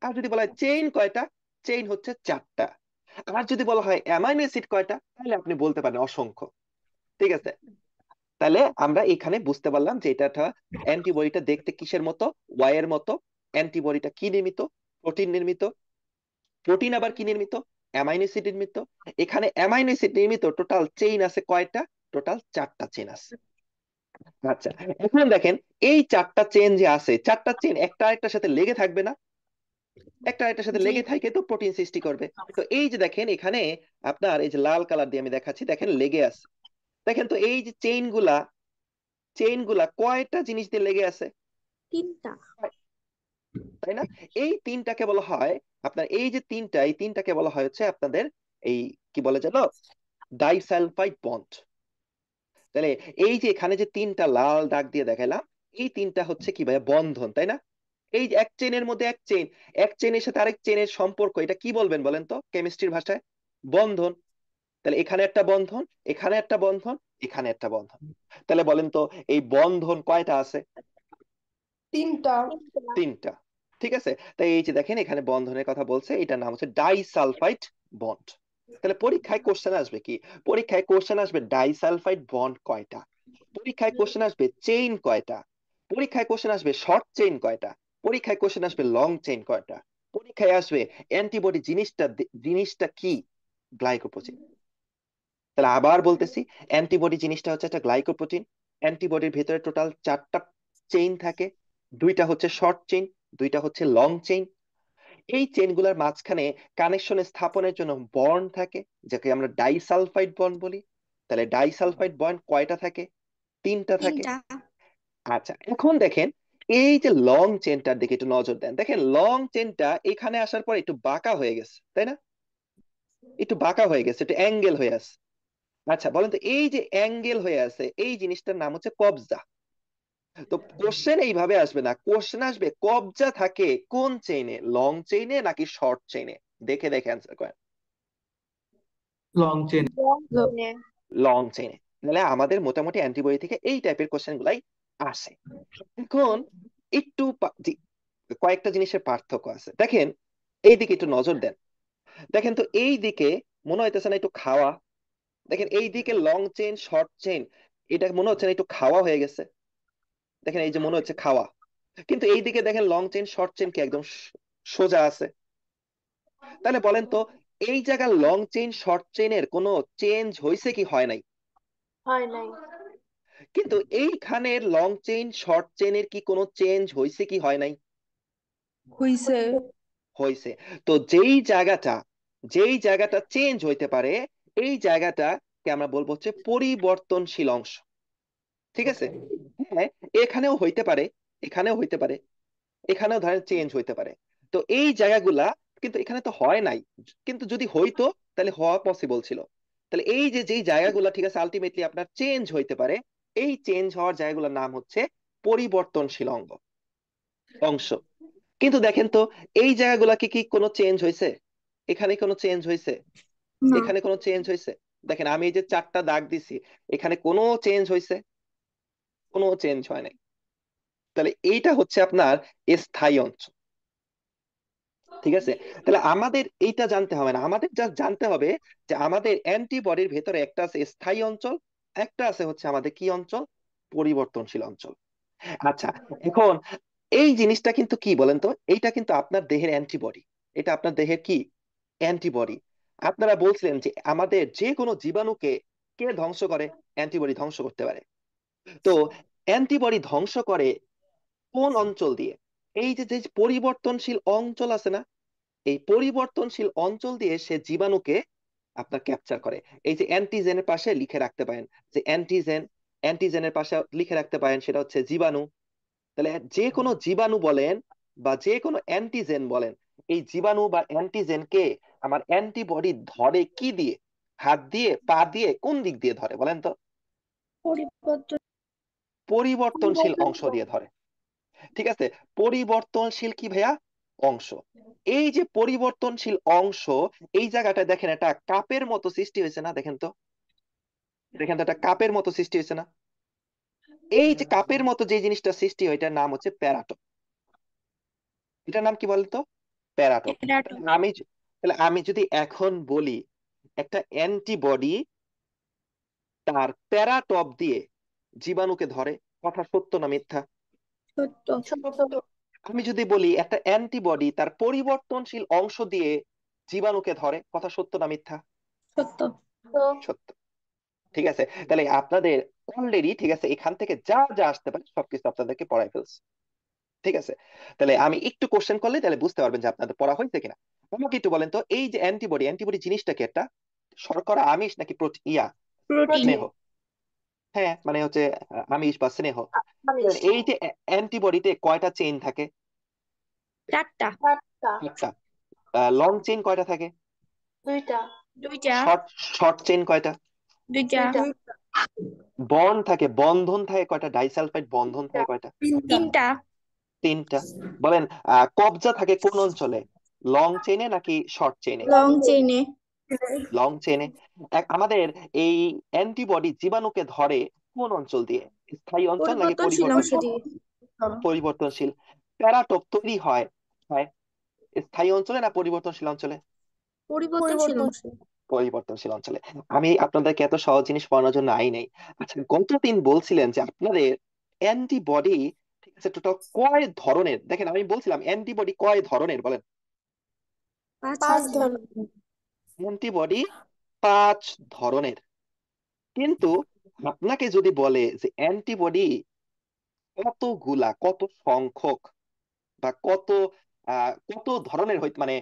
আর যদি বলা হয় চেইন কয়টা? চেইন হচ্ছে চারটা। আর যদি বলা হয় অ্যামাইনো অ্যাসিড কয়টা, তাহলে আপনি বলতে পারেন অসংখ্য। ঠিক আছে, তাহলে আমরা এখানে বুঝতে পারলাম যে এটা একটা, অ্যান্টিবডিটা দেখতে কিসের মতো? ওয়াই এর মতো। অ্যান্টিবডিটা কি নির্মিত? প্রোটিন নির্মিত। প্রোটিন আবার কি নির্মিত? অ্যামাইনো অ্যাসিড নির্মিত। এখানে অ্যামাইনো অ্যাসিড নির্মিত টোটাল চেইন আছে কয়টা? টোটাল চারটা চেইন আছে। আচ্ছা, এখন দেখেন এই চারটা চেইন যে আছে, চারটা চেইন একটা আরেকটার সাথে লেগে থাকবে না? একটা আরেকটার সাথে জি। লেগে থাকে তো প্রোটিন সৃষ্টি করবে। তো এই যে দেখেন এখানে আপনার এই যে লাল কালার দিয়ে আমি দেখাচ্ছি, দেখেন লেগে আছে। দেখেন তো এই যে চেইন গুলা, চেইন গুলা কয়টা জিনিস দিয়ে লেগে আছে? তিনটা। তাই না? এই তিনটাকে বলা হয় আপনার, এই যে তিনটা, এই তিনটাকে বলা হয় হচ্ছে আপনাদের এই কি বলে জানো? Disulphide bond. তাহলে এই যে এখানে যে তিনটা লাল দাগ দিয়ে দেখালাম, এই তিনটা হচ্ছে কি ভাইয়া বন্ধন, তাই না? এই যে এক চেনের মধ্যে এক চেন, এক চেনের সাথে আরেক চেনের সম্পর্ক, এটা কি বলবেন বলেন তো কেমিস্ট্রির ভাষায়? বন্ধন। তাহলে এখানে একটা বন্ধন, এখানে একটা বন্ধন, এখানে একটা বন্ধন। তাহলে বলেন তো এই বন্ধন কয়টা আছে? তিনটা। তিনটা। ঠিক আছে, তাই এই যে দেখেন এখানে বন্ধনের কথা বলছে, এটার নাম হচ্ছে ডাইসালফাইড বন্ড। তাহলে পরীক্ষায় কোশ্চেন আসবে কি? পরীক্ষায় কোশ্চেন আসবে ডাইসালফাইড বন্ড কয়টা, পরীক্ষায় কোশ্চেন আসবে চেইন কয়টা, পরীক্ষায় কোশ্চেন আসবে শর্ট চেইন কয়টা, পরীক্ষায় কোশ্চেন আসবে লং চেইন কয়টা, পরীক্ষায় আসবে অ্যান্টিবডি জিনিসটা কি? গ্লাইকোপ্রোটিন। তাহলে আবার বলতেছি, অ্যান্টিবডি জিনিসটা হচ্ছে একটা গ্লাইকোপ্রোটিন। অ্যান্টিবডির ভেতরে টোটাল 4টা চেইন থাকে, 2টা হচ্ছে শর্ট চেইন, 2টা হচ্ছে লং চেইন। এই চেইনগুলোর মাঝখানে কানেকশন স্থাপনের জন্য বন্ড থাকে, যাকে আমরা ডাইসালফাইড বন্ড বলি। তাহলে ডাইসালফাইড বন্ড কয়টা থাকে? 3টা থাকে। তিনটা। আচ্ছা, এখন দেখেন এই যে লং চেনটার দিকে একটু নজর দেন। দেখেন লং চেনটা এখানে আসার পর একটু বাঁকা হয়ে গেছে, তাই না? একটু বাঁকা হয়ে গেছে, একটু অ্যাঙ্গেল হয়ে আছে। আচ্ছা বলেন তো এই যে অ্যাঙ্গেল হয়ে আছে, এই জিনিসটার নাম হচ্ছে কবজা। তো কোশ্চেন এইভাবে আসবে না, কোশ্চেন আসবে কবজা থাকে কোন চেইনে, লং চেইনে নাকি শর্ট চেইনে? দেখে দেখে অ্যান্সার করেন। Long chain. লং চেইনে। তাহলে আমাদের মোটামুটি অ্যান্টিবডি থেকে এই টাইপের কোশ্চেন গুলাই আসে। এখন একটু কয়েকটা জিনিসের পার্থক্য আছে। দেখেন এই দিকে একটু নজর দেন। দেখেন তো এই দিকে মনে হইতেছে না একটু খাওয়া? দেখেন এই দিকে লং চেইন শর্ট চেইন, এটা মনে হচ্ছে না একটু খাওয়া হয়ে গেছে? দেখেন এই যে মনে হচ্ছে খাওয়া, কিন্তু এই দিকে দেখেন লং চেইন শর্ট চেইন কি একদম সোজা আছে। তাহলে বলেন তো এই জায়গার লং চেইন শর্ট চেইনের কোনো চেঞ্জ হয়েছে কি হয় নাই? হয় নাই। কিন্তু এইখানের লং চেইন শর্ট চেইনের কি কোনো চেঞ্জ হয়েছে কি হয় নাই? হইছে। হয়েছে। তো যেই জায়গাটা চেঞ্জ হইতে পারে, এই জায়গাটাকে আমরা বলবো হচ্ছে পরিবর্তনশীল অংশ। ঠিক আছে? হ্যাঁ, এখানেও হইতে পারে, এখানেও হইতে পারে, এখানেও ধরেন চেঞ্জ হইতে পারে। তো এই জায়গাগুলা কিন্তু এখানে তো হয় নাই, কিন্তু যদি হইতো তাহলে হওয়া পসিবল ছিল। তাহলে এই যে যেই জায়গাগুলা ঠিক আছে আলটিমেটলি আপনার চেঞ্জ হইতে পারে, এই চেঞ্জ হওয়ার জায়গাগুলোর নাম হচ্ছে পরিবর্তনশীল অংশ। কিন্তু দেখেন তো এই জায়গাগুলা কি কি কোনো চেঞ্জ হয়েছে? এখানে কোনো চেঞ্জ হয়েছে? না। এখানে কোনো চেঞ্জ হয়েছে? দেখেন আমি এই যে 4টা দাগ দিছি, এখানে কোনো চেঞ্জ হয়েছে? কোনো চেঞ্জ হয় নাই। তাহলে এইটা হচ্ছে আপনার স্থায়ী অঞ্চল। ঠিক আছে, তাহলে আমাদের এইটা জানতে হবে না, আমাদের যা জানতে হবে যে আমাদের অ্যান্টিবডির ভেতরে একটা আছে স্থায়ী অঞ্চল, একটা আছে হচ্ছে আমাদের কি অঞ্চল? পরিবর্তনশীল অঞ্চল। আচ্ছা, এখন এই জিনিসটা কিন্তু কি বলেন তো, এইটা কিন্তু আপনার দেহের অ্যান্টিবডি। এটা আপনার দেহের কি? অ্যান্টিবডি। আপনারা বলছিলেন যে আমাদের যে কোনো জীবাণুকে কে ধ্বংস করে? অ্যান্টিবডি ধ্বংস করতে পারে। তো অ্যান্টিবডি ধ্বংস করে কোন অঞ্চল দিয়ে? এই যে যে পরিবর্তনশীল অঞ্চল আছে না, এই পরিবর্তনশীল অঞ্চল দিয়ে সে জীবাণুকে আপনার ক্যাপচার করে। এই যে অ্যান্টিজেনের পাশে লিখে রাখতে পারেন যে অ্যান্টিজেনের পাশে লিখে রাখতে পারেন সেটা হচ্ছে জীবাণু। তাহলে যে কোনো জীবাণু বলেন বা যে কোনো অ্যান্টিজেন বলেন, এই জীবাণু বা অ্যান্টিজেনকে আমার অ্যান্টিবডি ধরে কি দিয়ে? হাত দিয়ে, পা দিয়ে, কোন দিক দিয়ে ধরে বলেন তো? পরিবর্তন। পরিবর্তনশীল অংশ দিয়ে ধরে। ঠিক আছে, পরিবর্তনশীল কি ভাইয়া? অংশ। এই যে পরিবর্তনশীল অংশ, এই জায়গাটা দেখেন একটা কাপের মতো সৃষ্টি হয়েছে না? দেখেন তো, দেখেন তো একটা কাপের মতো সৃষ্টি হয়েছে না? এই যে কাপের মতো যে জিনিসটা সৃষ্টি হয় এটার নাম হচ্ছে প্যারাটম। এটার নাম কি বলতো? প্যারাটম। এরাটো। তাহলে আমি যদি এখন বলি একটা অ্যান্টিবডি তার প্যারাটপ দিয়ে জীবাণুকে ধরে, কথা সত্য না মিথ্যা? সত্য। সত্য। আমি যদি বলি একটা অ্যান্টিবডি তার পরিবর্তনশীল অংশ দিয়ে জীবাণুকে ধরে, কথা সত্য না মিথ্যা? সত্য। সত্য। ঠিক আছে, তাহলে আপনাদের অলরেডি ঠিক আছে এখান থেকে যা যা আসতে পারে সবকিছু আপনাদেরকে পড়াই ফেলছে। ঠিক আছে, তাহলে আমি একটু কোশ্চেন করলে তাহলে বুঝতে পারবেন যে আপনাদের পড়া হয়েছে কিনা। আমাকে একটু বলেন তো এই যে অ্যান্টিবডি, অ্যান্টিবডি জিনিসটা কি একটা শর্করা, আমিষ নাকি প্রোটিন। স্নেহ? হ্যাঁ মানে হচ্ছে আমিষ বা স্নেহ। এই যে অ্যান্টিবডিতে কয়টা চেইন থাকে? 4টা। 4টা। লং চেইন কয়টা থাকে? 2টা। 2টা। শর্ট শর্ট চেইন কয়টা? 2টা। বন্ড থাকে, বন্ধন থাকে কয়টা? ডাইসালফাইড বন্ধন থাকে কয়টা? তিনটা। তিনটা। বলেন, কবজা থাকে কোন অঞ্চলে? লং চেইনে নাকি শর্ট চেইনে? লং চেইনে। লং চেইনে। আমাদের এই অ্যান্টিবডি জীবাণুকে ধরে কোন অঞ্চল দিয়ে? স্থায়ী অঞ্চল নাকি পরিবর্তনশীল অংশ পরিবর্তনশীল? দিয়ে। পরিবর্তনশীল। প্যারাটোপ তৈরি হয় হয় স্থায়ী অঞ্চলে না পরিবর্তনশীল অঞ্চলে? পরিবর্তনশীল পরিবর্তন। অংশ। পরিবর্তনশীল অঞ্চলে। আমি আপনাদেরকে এত সহজ জিনিস পড়ানোর জন্য আই নাই। আচ্ছা, গতদিন বলছিলেন যে আপনাদের অ্যান্টিবডি, ঠিক আছে, টোটাল কয় ধরনের? দেখেন, আমি বলছিলাম অ্যান্টিবডি কয় ধরনের, বলেন। 5 ধরনের। অ্যান্টিবডি 5 ধরনের। কিন্তু আপনাকে যদি বলে যে অ্যান্টিবডি কতগুলা, কত সংখ্যক, বা কত ধরনের হইতে, মানে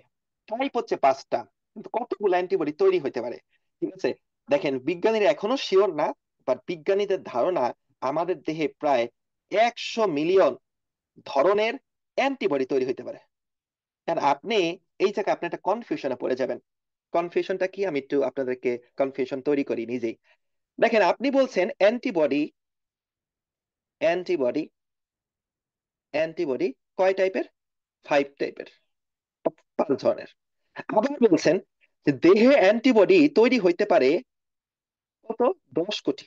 টাইপ হচ্ছে 5টা, কিন্তু কতগুলো অ্যান্টিবডি তৈরি হইতে পারে, ঠিক আছে? দেখেন, বিজ্ঞানীরা এখনো শিওর না, বাট বিজ্ঞানীদের ধারণা আমাদের দেহে প্রায় 100 মিলিয়ন ধরনের অ্যান্টিবডি তৈরি হইতে পারে। আর আপনি এই জায়গায় আপনি একটা কনফিউশনে পড়ে যাবেন। কনফিউশনটা কি, আমি একটু আপনাদেরকে কনফিউশন তৈরি করি নিজেই। দেখেন, আপনি বলছেন অ্যান্টিবডি, অ্যান্টিবডি অ্যান্টিবডি কয় টাইপের? 5 টাইপের, 5 ধরনের। আবার বলছেন যে দেহে অ্যান্টিবডি তৈরি হইতে পারে কত? 10 কোটি,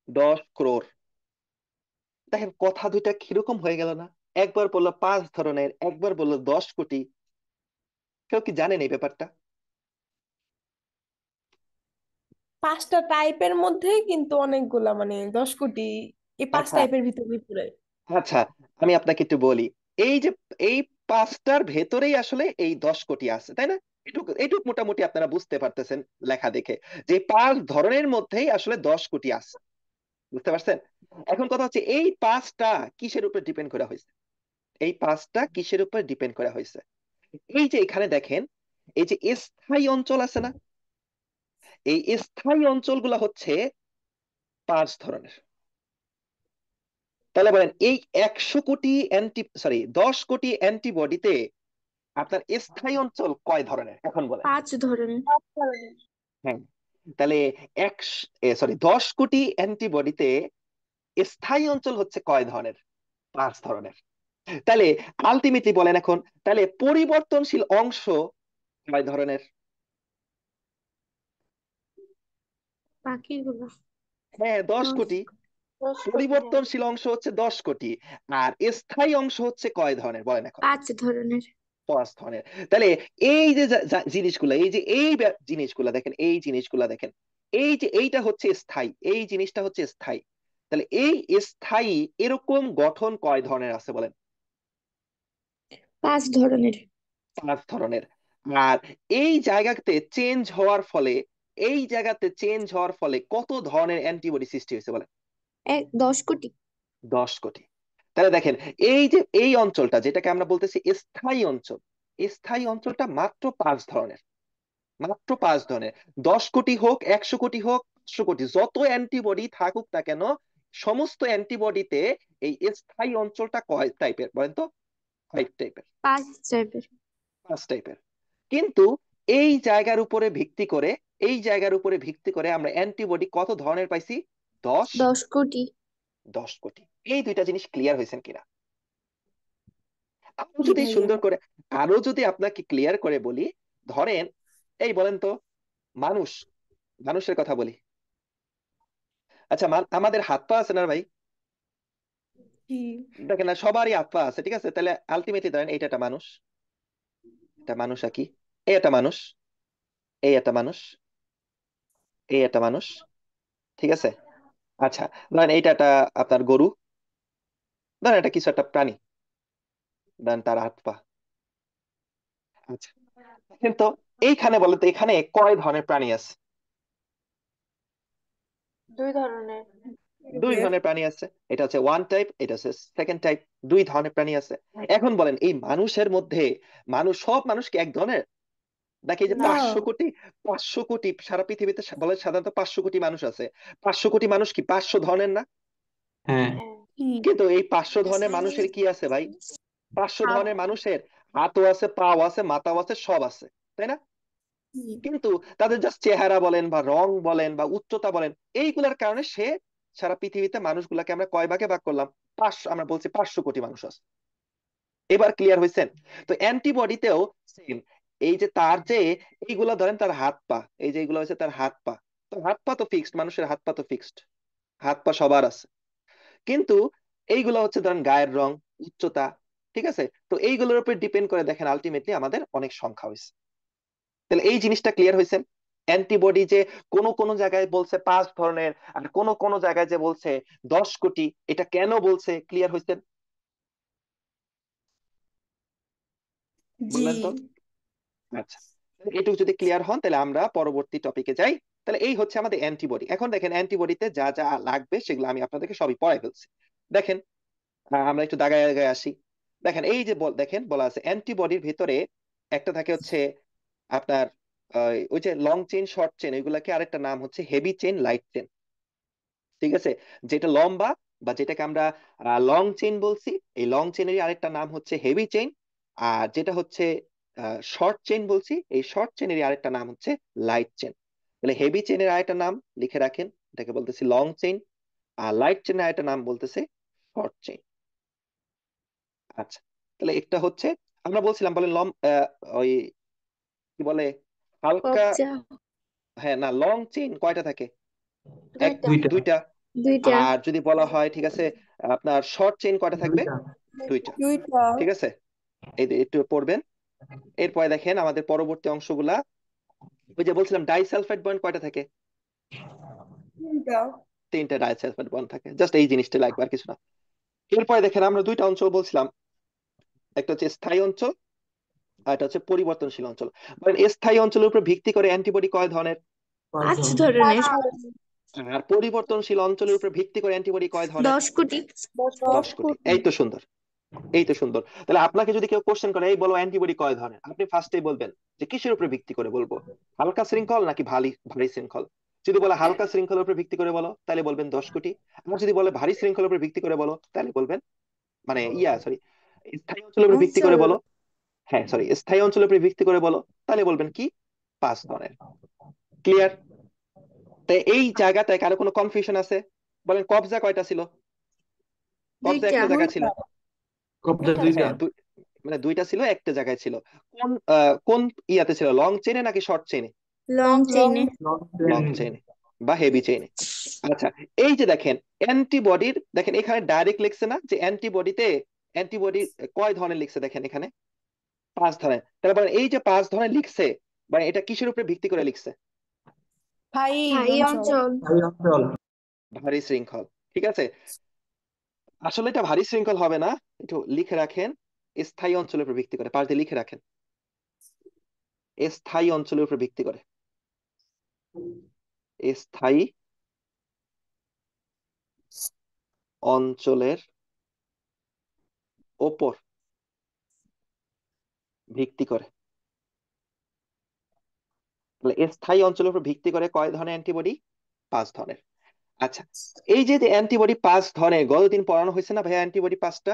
10 crore। দেখেন, কথা দুইটা কিরকম হয়ে গেল না? একবার বললো 5 ধরনের, একবার বললো 10 কোটি। কেউ কি জানেন এই ব্যাপারটা? 5টা টাইপের মধ্যেই কিন্তু অনেকগুলা, মানে 10 কোটি এই 5 আচ্ছা টাইপের ভিতরেই পড়ে। আচ্ছা, আমি আপনাকে একটু বলি। এই যে এই 5টার ভেতরেই আসলে এই 10 কোটি আছে, তাই না? এটুকু এটুকু মোটামুটি আপনারা বুঝতে পারতেছেন লেখা দেখে, যে 5 ধরনের মধ্যেই আসলে 10 কোটি আছে। বুঝতে পারছেন? এখন কথা হচ্ছে, এই 5টা কিসের উপর ডিপেন্ড করা হয়েছে? এই 5টা কিসের উপর ডিপেন্ড করা হয়েছে? এই যে এখানে দেখেন, এই যে স্থায়ী অঞ্চল আছে না, এই স্থায়ী অঞ্চলগুলো হচ্ছে 5 ধরনের। তাহলে বলেন, এই 100 কোটি সরি 10 কোটি অ্যান্টিবডিতে আপনার স্থায়ী অঞ্চল কয় ধরনের এখন বলেন? 5 ধরনের। হ্যাঁ, তাহলে 10 কোটি অ্যান্টিবডিতে স্থায়ী অঞ্চল হচ্ছে কয় ধরনের? 5 ধরনের। তাহলে আলটিমেটলি বলেন এখন, তাহলে পরিবর্তনশীল অংশ কয় ধরনের? বাকিগুলো হ্যাঁ, 10 কোটি। 10 কোটি। পরিবর্তনশীল অংশ হচ্ছে 10 কোটি। আর স্থায়ী অংশ হচ্ছে কয় ধরনের বলেন এখন? 5 ধরনের। 5 ধরনের। তাহলে এই যে জিনিসগুলা, এই যে জিনিসগুলা দেখেন, এই জিনিসগুলা দেখেন, এই যে এইটা হচ্ছে স্থায়ী, এই জিনিসটা হচ্ছে স্থায়ী। তাহলে এই স্থায়ী এরকম গঠন কয় ধরনের আছে বলেন? 5 ধরনের। 5 ধরনের। আর এই জায়গাতে চেঞ্জ হওয়ার ফলে, এই জায়গাতে চেঞ্জ হওয়ার ফলে কত ধরনের অ্যান্টিবডি সৃষ্টি হয়েছে বলেন? 10 কোটি। 10 কোটি। তাহলে দেখেন, এই যে এই অঞ্চলটা যেটাকে আমরা বলতেছি স্থায়ী অঞ্চল, স্থায়ী অঞ্চলটা মাত্র 5 ধরনের, মাত্র 5 ধরনের। 10 কোটি হোক, 100 কোটি হোক, 500 কোটি, যত অ্যান্টিবডি থাকুক না কেন, সমস্ত অ্যান্টিবডিতে এই স্থায়ী অঞ্চলটা কয় টাইপের বলেন তো? 5 টাইপের। 5 টাইপের। 5 টাইপের। কিন্তু এই জায়গার উপরে ভিত্তি করে, এই জায়গার উপরে ভিত্তি করে আমরা অ্যান্টিবডি কত ধরনের পাইছি? 10 10 কোটি। 10 কোটি। এই দুইটা জিনিস ক্লিয়ার হয়েছেন কিনা? আরো জি যদি ভাইয়া। সুন্দর করে, আরো যদি আপনাকে ক্লিয়ার করে বলি, ধরেন, এই বলেন তো, মানুষ, মানুষের কথা বলি। আচ্ছা, আমাদের হাত পা আছে না ভাই? কি? দেখেন না, সবারই হাত পা আছে, ঠিক আছে? তাহলে আলটিমেটলি ধরেন এইটা একটা মানুষ, এটা মানুষ। আর কি, এই একটা মানুষ, এই একটা মানুষ, এই একটা মানুষ, ঠিক আছে? আচ্ছা, ধরেন এইটা একটা আপনার গরু, ধরেন এটা কিছু একটা প্রাণী, ধরেন তার হাত পা। আচ্ছা, কিন্তু এইখানে বলেন তো, এখানে কয় ধরনের প্রাণী আছে? 2 ধরনের। 2 ধরনের প্রাণী আছে। এটা হচ্ছে 1 টাইপ, এটা হচ্ছে 2nd টাইপ। 2 ধরনের প্রাণী আছে। এখন বলেন, এই মানুষের মধ্যে, সব মানুষ কি এক ধরনের? নাকি এই যে না। 500 কোটি, 500 কোটি সারা পৃথিবীতে বলে সাধারণত 500 কোটি মানুষ আছে। 500 কোটি মানুষ কি 500 ধরনের না? হ্যাঁ। কি? কিন্তু এই 500 ধরনের মানুষের কি আছে ভাই? 500 ধরনের মানুষের হাতও আছে, পাও আছে, মাথাও আছে, সব আছে, তাই না? কিন্তু তাদের জাস্ট চেহারা বলেন বা রং বলেন বা উচ্চতা বলেন, এইগুলার কারণে সে সারা পৃথিবীতে মানুষগুলাকে আমরা কয় ভাগে ভাগ করলাম? 500, আমরা বলছি 500 কোটি মানুষ আছে। এবার ক্লিয়ার হয়েছেন? তো অ্যান্টিবডিতেও সেম। এই যে তার যে এইগুলা ধরেন তার হাত পা, এই যে এইগুলো হচ্ছে তার হাত পা। তো হাত পা তো ফিক্সড, মানুষের হাত পা তো ফিক্সড, হাত পা সবার আছে। কিন্তু এইগুলো হচ্ছে ধরেন গায়ের রং, উচ্চতা, ঠিক আছে? তো এইগুলোর উপর ডিপেন্ড করে দেখেন আলটিমেটলি আমাদের অনেক সংখ্যা হয়েছে। তাহলে এই জিনিসটা ক্লিয়ার হয়েছে। অ্যান্টিবডি যে কোন কোন জায়গায় বলছে 5 ধরনের, আর কোন কোন জায়গায় যে বলছে 10 কোটি, এটা কেন বলছে? ক্লিয়ার হয়েছে? জি। বললেন তো। আচ্ছা, এটুকু যদি ক্লিয়ার হন তাহলে আমরা পরবর্তী টপিকে যাই। তাহলে এই হচ্ছে আমাদের অ্যান্টিবডি। এখন দেখেন অ্যান্টিবডিতে যা যা লাগবে সেগুলো আমি আপনাদেরকে সবই পড়াই ফেলছি। দেখেন, আমরা একটু দাগায় দাগায় আসি। দেখেন এই যে দেখেন বলা আছে অ্যান্টিবডির ভিতরে একটা থাকে হচ্ছে আপনার ওই যে লং চেইন, শর্ট চেইন, ওইগুলাকে আরেকটা নাম হচ্ছে হেভি চেইন, লাইট চেইন। ঠিক আছে? যেটা লম্বা বা যেটাকে আমরা লং চেইন বলছি, এই লং চেইনেরই আরেকটা নাম হচ্ছে হেভি চেইন। আর যেটা হচ্ছে শর্ট চেইন বলছি, এই শর্ট চেইনেরই আরেকটা নাম হচ্ছে লাইট চেইন। তাহলে হেভি চেইনের আরেকটা নাম লিখে রাখেন, এটাকে বলতেছি লং চেইন। আর লাইট চেইনের আরেকটা নাম বলতেছে শর্ট চেইন। আচ্ছা, তাহলে একটা হচ্ছে আমরা বলছিলাম, বলেন ওই কি বলে, হালকা, কবজা। হ্যাঁ না, লং চেইন কয়টা থাকে? এক, দুইটা। দুইটা। দুইটা। দুইটা। আর যদি বলা হয়, ঠিক আছে, আপনার শর্ট চেইন কয়টা থাকবে? দুইটা। দুইটা। দুইটা। ঠিক আছে, এই যে একটু পড়বেন। এরপরে দেখেন আমাদের পরবর্তী অংশগুলা, ওই যে বলছিলাম ডাইসালফাইড বন্ড কয়টা থাকে? তিনটা। 3টা ডাইসালফাইড বন্ড থাকে। জাস্ট এই জিনিসটা লাগবে, আর কিছু না। এরপরে দেখেন আমরা 2টা অঞ্চল বলছিলাম, একটা হচ্ছে স্থায়ী অঞ্চল আর একটা হচ্ছে পরিবর্তনশীল অঞ্চল। মানে স্থায়ী অঞ্চলের উপর ভিত্তি করে অ্যান্টিবডি কয় ধরনের? 5 5 ধরনের। আর পরিবর্তনশীল অঞ্চলের উপর ভিত্তি করে অ্যান্টিবডি কয় ধরনের? 10 কোটি। 10 কোটি। এই তো সুন্দর, এই তো সুন্দর। তাহলে আপনাকে যদি কেউ কোশ্চেন করে, এই বলো অ্যান্টিবডি কয় ধরনের, আপনি ফার্স্টেই বলবেন যে কিসের উপর ভিত্তি করে বলবো, হালকা শৃঙ্খল নাকি ভারী ভারী শৃঙ্খল। যদি বলে হালকা শৃঙ্খলের উপর ভিত্তি করে বলো, তাহলে বলবেন 10 কোটি। আর যদি বলে ভারী শৃঙ্খলের উপর ভিত্তি করে বলো, তাহলে বলবেন, মানে সরি, স্থায়ী অঞ্চলের উপর ভিত্তি করে অঞ্চল। বলো, হ্যাঁ সরি, স্থায়ী অঞ্চলের উপর ভিত্তি করে বলো, তাহলে বলবেন কি? 5 ধরনের। ক্লিয়ার? তাই এই জায়গাটায় কারো কোনো কনফিউশন আছে? বলেন কবজা কয়টা ছিল? কবজা দুইটা। একটা জায়গা ছিল। দুইটা। কবজা একটা দুইটা। হ্যাঁ, মানে 2টা ছিল, একটা জায়গায় ছিল। কোন কোন ইয়াতে ছিল, লং চেনে নাকি শর্ট চেনে? Long long. চেইনে। লং চেনে বা হেভি চেনে। আচ্ছা, এই যে দেখেন অ্যান্টিবডির, দেখেন এখানে ডাইরেক্ট লিখছে না যে অ্যান্টিবডিতে, অ্যান্টিবডি কয় ধরনের লিখছে, দেখেন এখানে 5 ধরনের। তাহলে বলেন এই যে 5 ধরনের লিখছে, মানে এটা কিসের উপরে ভিত্তি করে লিখছে? স্থায়ী স্থায়ী অঞ্চল। অঞ্চল। এই অঞ্চল। ভারী শৃঙ্খল। ঠিক আছে, আসলে এটা ভারী শৃঙ্খল হবে না, একটু লিখে রাখেন, স্থায়ী অঞ্চলের উপর ভিত্তি করে, পাশ দিয়ে লিখে রাখেন, স্থায়ী অঞ্চলের উপর ভিত্তি করে, স্থায়ী অঞ্চলের ওপর ভিত্তি করে। তাহলে স্থায়ী অঞ্চলের উপর ভিত্তি করে কয় ধরনের অ্যান্টিবডি? 5 ধরনের। আচ্ছা, এই যে যে অ্যান্টিবডি 5 ধরনের, গতদিন পড়ানো হয়েছে না ভাইয়া অ্যান্টিবডি 5টা?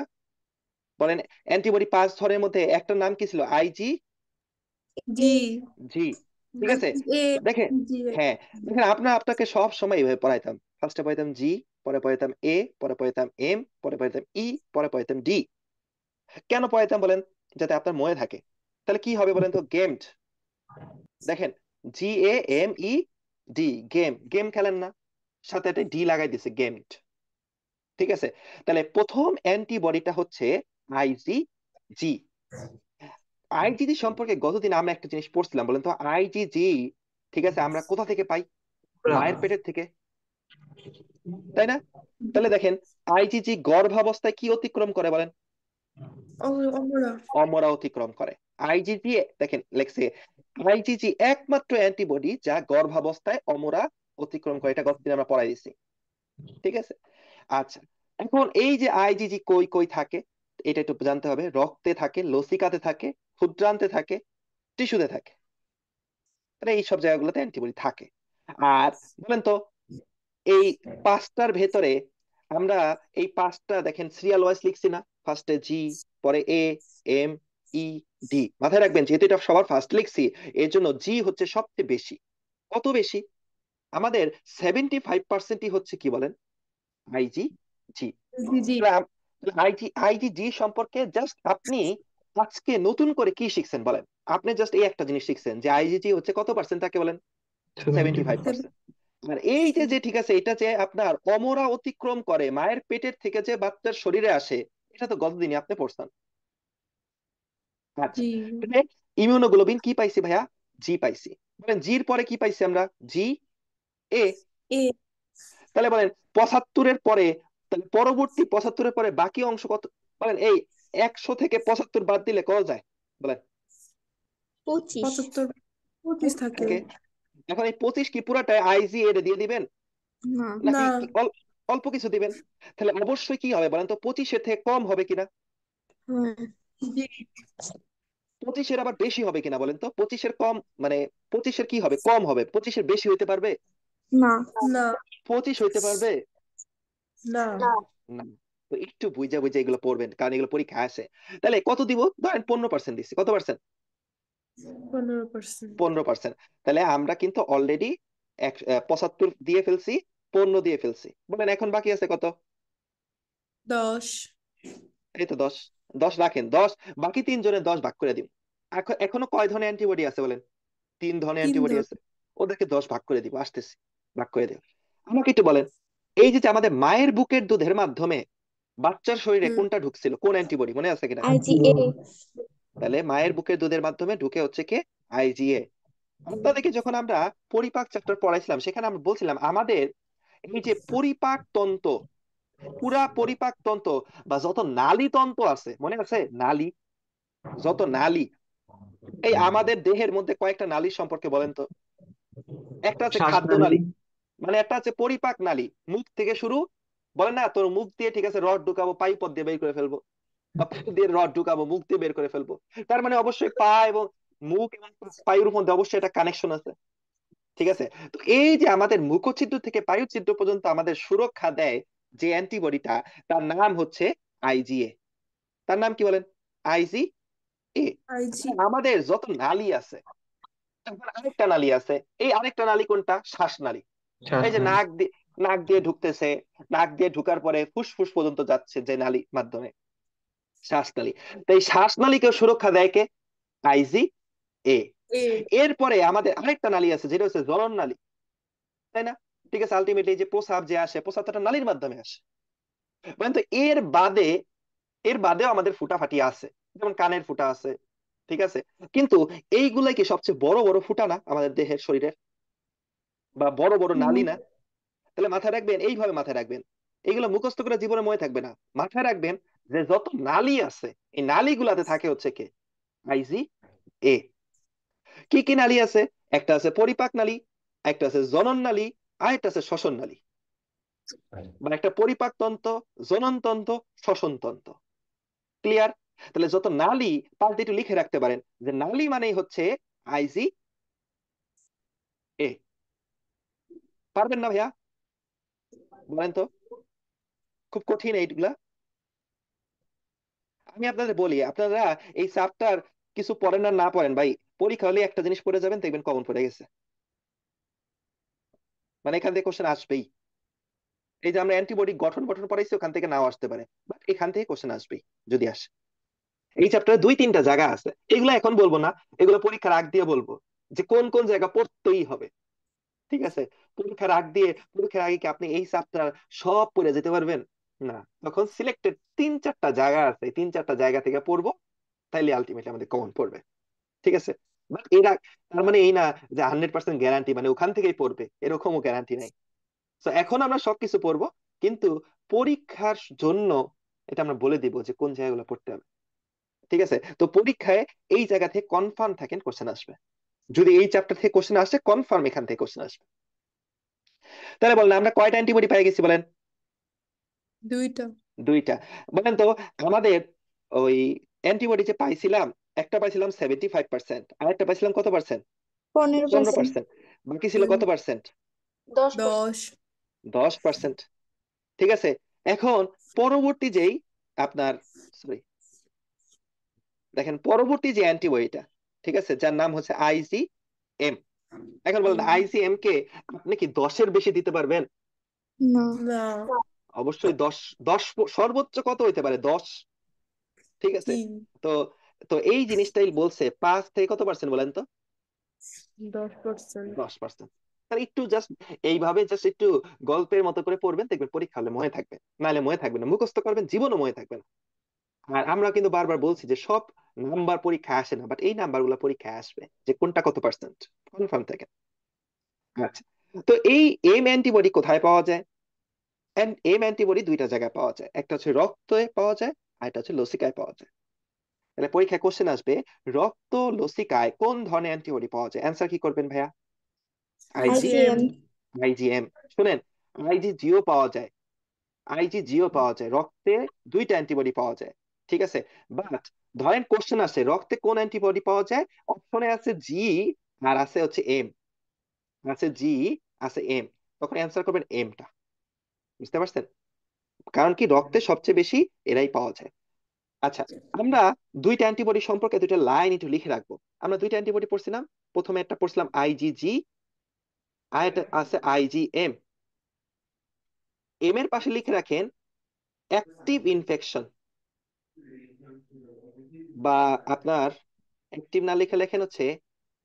বলেন অ্যান্টিবডি 5 ধরনের মধ্যে একটা নাম কি ছিল? আইজি জি। জি। ঠিক আছে, এ। দেখেন, জি। হ্যাঁ, দেখেন আপনাকে সব সময় এইভাবে পড়াইতাম। ফার্স্টে পড়াইতাম জি, পরে পড়াইতাম এ, পরে পড়াইতাম এম, পরে পড়াইতাম ই, পরে পড়াইতাম ডি। কেন পড়াইতাম বলেন? যাতে আপনার মনে থাকে। তাহলে কি হবে বলেন তো? গেমড। দেখেন, GAMED, গেম, গেম খেলেন না, সাথে একটা ডি লাগাই দিছে, গেমড। ঠিক আছে, তাহলে প্রথম অ্যান্টিবডিটা হচ্ছে IgG। আইজিজি সম্পর্কে গতদিন আমরা একটা জিনিস পড়ছিলাম, বলেন তো আইজিজি, ঠিক আছে, আমরা কোথা থেকে পাই? মায়ের পেটের থেকে, তাই না? তাহলে দেখেন আইজিজি গর্ভাবস্থায় কি অতিক্রম করে বলেন? অমরা। অমরা অতিক্রম করে। আইজিজি, দেখেন লেখছে আইজিজি একমাত্র অ্যান্টিবডি যা গর্ভাবস্থায় অমরা অতিক্রম করে, এটা গতদিন আমরা পড়াই দিছি। ঠিক আছে, আচ্ছা, এখন এই যে আইজিজি কই কই থাকে, এটা একটু জানতে হবে। রক্তে থাকে, লসিকাতে থাকে, ক্ষুদ্রান্তে থাকে, টিস্যুতে থাকে। তাহলে এই সব জায়গাগুলোতে অ্যান্টিবডি থাকে। আর বলেন তো এই 5টার ভেতরে আমরা এই 5টা দেখেন সিরিয়াল ওয়াইজ লিখছি না? ফার্স্টে জি, পরে এ, এম, ই ডি। মাথায় রাখবেন যেহেতু এটা সবার ফার্স্ট লিখছি, এর জন্য জি হচ্ছে সবচেয়ে বেশি। কত বেশি? আমাদের 75%ই হচ্ছে কি বলেন, আইজি জি। জি জি। আইজি আইজি জি সম্পর্কে জাস্ট আপনি আজকে নতুন করে কি শিখছেন বলেন? আপনি জাস্ট এই একটা জিনিস শিখছেন যে আইজিজি হচ্ছে কত পার্সেন্ট তাকে বলেন, 75%। আর এই যে যে ঠিক আছে, এটা যে আপনার অমরা অতিক্রম করে মায়ের পেটের থেকে যে বাচ্চার শরীরে আসে, এটা তো গতদিনই আপনি পড়ছেন। আচ্ছা, জি ইমিউনোগ্লোবিন কি পাইছি ভাইয়া? জি পাইছি। বলেন জির পরে কি পাইছি আমরা? জি এ। এ। তাহলে বলেন 75-এর পরে, তাহলে পরবর্তী 75-এর পরে বাকি অংশ কত? বলেন এই 100 থেকে 75 বাদ দিলে কত যায় বলেন? 25। 75 25 25 থাকে। থাকে। এখন এই 25 কি পুরাটাই আইজি এর দিয়ে দিবেন না। নাকি না। অল্প কিছু দিবেন? তাহলে অবশ্যই কি হবে বলেন তো, 25-এর থেকে কম হবে কিনা? হ্যাঁ। জি 25-এর আবার বেশি হবে কিনা বলেন তো? 25-এর কম মানে 25-এর কি হবে? কম হবে। 25-এর বেশি হইতে পারবে? না। না 25 হইতে পারবে না। না। তো একটু বুঝে বুঝে এগুলো পড়বেন, কারণ এগুলো পরীক্ষায় আসে। তাহলে কত দিব? ধরেন 15% দিচ্ছি। কত পার্সেন্ট? 15%। 15%। তাহলে আমরা কিন্তু অলরেডি 75 দিয়ে ফেলছি, 15 দিয়ে ফেলছি। বলেন এখন বাকি আছে কত? 10। এই তো 10। 10 রাখেন, 10 বাকি 3 জনের 10 ভাগ করে দিন। এখনো কয় ধরনের অ্যান্টিবডি আছে বলেন? 3 ধরনের 3 অ্যান্টিবডি ধর। আছে। ওদেরকে 10 ভাগ করে দিব, আসতেছি, ভাগ করে দেব। আমাকে একটু বলেন, এই যে যে আমাদের মায়ের বুকের দুধের মাধ্যমে বাচ্চার শরীরে হুম। কোনটা ঢুকছিল, কোন অ্যান্টিবডি মনে আছে কিনা? IgA। তাহলে মায়ের বুকের দুধের মাধ্যমে ঢুকে হচ্ছে কি, আইজিএ। আপনাদেরকে যখন আমরা পরিপাক চ্যাপ্টার পড়াইছিলাম, সেখানে আমরা বলছিলাম আমাদের এই যে পরিপাক তন্ত্র, পুরা পরিপাক তন্ত্র বা যত নালী তন্ত্র আছে, মনে আছে নালী, যত নালী এই আমাদের দেহের মধ্যে কয়েকটা নালীর সম্পর্কে বলেন তো? একটা আছে খাদ্য শ্বাসনালী। নালী, মানে একটা আছে পরিপাক নালী, মুখ থেকে শুরু। বলে না তোর মুখ দিয়ে ঠিক আছে রড ঢুকাবো, পাইপ দিয়ে বের করে ফেলবো, বা পাইপ দিয়ে রড ঢুকাবো, মুখ দিয়ে বের করে ফেলবো। তার মানে অবশ্যই পা এবং মুখ এবং পায়ের মধ্যে অবশ্যই একটা কানেকশন আছে। ঠিক আছে, তো এই যে আমাদের মুখছিদ্র থেকে পায়ুছিদ্র পর্যন্ত আমাদের সুরক্ষা দেয় যে অ্যান্টিবডিটা, তার নাম হচ্ছে আইজিএ। তার নাম কি বলেন? আইজি এ। আইজি। আমাদের যত নালী আছে, তারপর আরেকটা নালী আছে। এই আরেকটা নালী কোনটা? শ্বাসনালী। এই যে শ্বাসনালী। নাক দিয়ে ঢুকতেছে, নাক দিয়ে ঢুকার পরে ফুসফুস পর্যন্ত যাচ্ছে যে নালী মাধ্যমে, শ্বাসনালী। তো এই শ্বাসনালীকে সুরক্ষা দেয় কে? আইজি এ। এ। এরপরে আমাদের আরেকটা নালী আছে যেটা হচ্ছে জ্বলন নালী, তাই না? ঠিক আছে, আলটিমেটলি যে প্রস্রাব যে আসে, প্রস্রাব তো একটা নালীর মাধ্যমে আসে। মানে তো এর বাদেও আমাদের ফুটাফাটি আছে, যেমন কানের ফুটা আছে। ঠিক আছে, কিন্তু এইগুলাই কি সবচেয়ে বড় বড় ফুটা না আমাদের দেহের শরীরের, বা বড় বড় নালী হুম। না? তাহলে মাথায় রাখবেন, এইভাবে মাথায় রাখবেন, এগুলো মুখস্থ করে জীবনে মনে থাকবে না। মাথায় রাখবেন যে যত নালী আছে, এই নালীগুলাতে থাকে হচ্ছে কে? আইজি এ। কি কি নালী আছে? একটা আছে পরিপাক নালী, একটা আছে জনন নালী, আর একটা আছে শ্বসন নালী। মানে একটা পরিপাক তন্ত্র, জনন তন্ত্র, শ্বসন তন্ত্র। ক্লিয়ার? তাহলে যত নালী পাল্টে একটু লিখে রাখতে পারেন যে নালী মানেই হচ্ছে আইজি এ। পারবেন না ভাইয়া? বলেন তো, খুব কঠিন এইগুলা? আমি আপনাদের বলি, আপনারা এই চ্যাপ্টার কিছু পড়েন আর না পড়েন ভাই, পরীক্ষা হলে একটা জিনিস পড়ে যাবেন, দেখবেন কমন পড়ে গেছে। মানে এখান থেকে কোশ্চেন আসবেই। এই যে আমরা অ্যান্টিবডি গঠন গঠন পড়াইছি, ওখান থেকে নাও আসতে পারে, বাট এখান থেকে কোশ্চেন আসবেই যদি আসে। এই চ্যাপ্টারে 2-3টা জায়গা আছে, এগুলো এখন বলবো না, এগুলো পরীক্ষার আগ দিয়ে বলবো যে কোন কোন জায়গা পড়তেই হবে। ঠিক আছে, পরীক্ষার আগে কি আপনি এই চ্যাপ্টার সব পড়ে যেতে পারবেন? না, তখন সিলেক্টেড 3-4টা জায়গা আছে, 3-4টা জায়গা থেকে পড়বো, তাইলে আলটিমেটলি আমাদের কমন পড়বে। ঠিক আছে, বাট এরা, তার মানে এই না যে 100% গ্যারান্টি মানে ওখান থেকেই পড়বে, এরকমও গ্যারান্টি নাই। তো এখন আমরা সবকিছু পড়বো, কিন্তু পরীক্ষার জন্য এটা আমরা বলে দিব যে কোন জায়গাগুলো পড়তে হবে। ঠিক আছে, তো পরীক্ষায় এই জায়গা থেকে কনফার্ম থাকেন কোশ্চেন আসবে। যদি এই চ্যাপ্টার থেকে কোশ্চেন আসে, কনফার্ম এখান থেকে কোশ্চেন আসবে। তাহলে বলেন আমরা কয়টা অ্যান্টিবডি পেয়ে গেছি বলেন? 2টা। 2টা। বলেন তো আমাদের ওই অ্যান্টিবডি যে পাইছিলাম, একটা পাইছিলাম 75%, আর একটা পাইছিলাম কত পার্সেন্ট? 15%। 15%। বাকি ছিল কত পার্সেন্ট? 10%। 10। 10%। ঠিক আছে, এখন পরবর্তী যেই আপনার, সরি, দেখেন পরবর্তী যে অ্যান্টিবডিটা, ঠিক আছে, যার নাম হচ্ছে IgM। এখন বলেন IgM কে আপনি কি 10-এর বেশি দিতে পারবেন? না। না। অবশ্যই 10। 10 সর্বোচ্চ কত হইতে পারে? 10। ঠিক আছে। 3। তো তো এই জিনিসটাই বলছে 5 থেকে কত পার্সেন্ট বলেন তো? 10%। 10%। তাহলে একটু জাস্ট এইভাবে জাস্ট একটু গল্পের মতো করে পড়বেন, দেখবেন পরীক্ষা হলে মনে থাকবে, নাহলে মনে থাকবে না। মুখস্থ করবেন, জীবনও মনে থাকবে না। আর আমরা কিন্তু বারবার বলছি যে সব নাম্বার পরীক্ষা আসে না, বাট এই নাম্বার গুলা পরীক্ষায় আসবে, যে কোনটা কত পার্সেন্ট কনফার্ম থাকে। আচ্ছা, তো এই এম অ্যান্টিবডি কোথায় পাওয়া যায়? এম অ্যান্টিবডি দুইটা জায়গায় পাওয়া যায়, একটা হচ্ছে রক্তে পাওয়া যায়, আর একটা হচ্ছে লসিকায় পাওয়া যায়। তাহলে পরীক্ষায় কোশ্চেন আসবে, রক্ত লসিকায় কোন ধরনের অ্যান্টিবডি পাওয়া যায়? অ্যান্সার কি করবেন ভাইয়া? IG IgM। IgM। আইজিএম। শুনেন, আইজিজিও পাওয়া যায়, আইজিজিও পাওয়া যায়, রক্তে দুইটা অ্যান্টিবডি পাওয়া যায়। ঠিক আছে, বাট ধরেন কোশ্চেন আছে রক্তে কোন অ্যান্টিবডি পাওয়া যায়, অপশনে আছে জি আর আছে হচ্ছে এম, আছে জি আছে এম, তখন অ্যান্সার করবেন এমটা। বুঝতে পারছেন? কারণ কি রক্তে সবচেয়ে বেশি এরাই পাওয়া যায়। আচ্ছা, আমরা দুইটা অ্যান্টিবডি সম্পর্কে দুইটা লাইন একটু লিখে রাখবো। আমরা দুইটা অ্যান্টিবডি পড়ছিলাম, প্রথমে একটা পড়ছিলাম আইজিজি, আর একটা আছে আইজিএম। এম এর পাশে লিখে রাখেন অ্যাক্টিভ ইনফেকশন, বা আপনার অ্যাক্টিভ না লিখে লেখেন হচ্ছে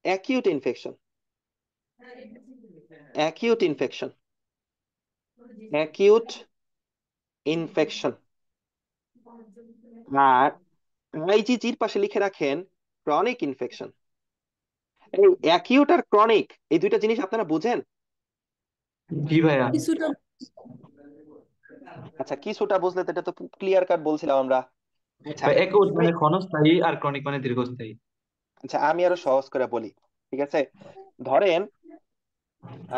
acute infection, acute infection, acute infection. আর আইজিজির পাশে লিখে রাখেন ক্রনিক ইনফেকশন। এই অ্যাকিউট আর ক্রনিক এই দুইটা জিনিস আপনারা বুঝেন? জি ভাইয়া। কিছুটা। আচ্ছা, কিছুটা বুঝলে তো এটা তো ক্লিয়ার কাট বলছিলাম আমরা। আচ্ছা ভাই একুট আমি মানে ক্ষণস্থায়ী আর ক্রনিক মানে দীর্ঘস্থায়ী। আচ্ছা আমি আরো সহজ করে বলি। ঠিক আছে, ধরেন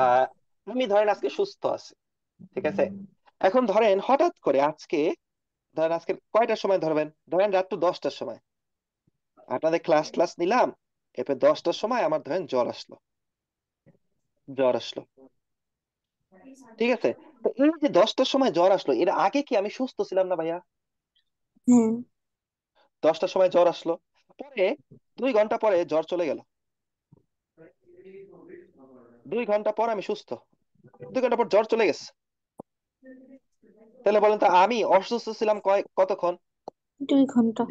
আহ আমি ধরেন আজকে সুস্থ আছি, ঠিক আছে। এখন ধরেন হঠাৎ করে আজকে, ধরেন আজকে কয়টার সময় ধরবেন, ধরেন রাত 10টার সময় আপনাদের ক্লাস ক্লাস নিলাম, এরপর 10টার সময় আমার ধরেন জ্বর আসলো, জ্বর আসলো। ঠিক আছে, তো এই যে 10টার সময় জ্বর আসলো, এর আগে কি আমি সুস্থ ছিলাম না ভাইয়া? হ্যাঁ। 10টার সময় জ্বর আসলো, পরে 2 ঘন্টা পরে জ্বর চলে গেল, 2 ঘন্টা পর আমি সুস্থ, 2 ঘন্টা পর জ্বর চলে গেছে। তাহলে বলেন তো আমি অসুস্থ ছিলাম কতক্ষণ? 2 ঘন্টা।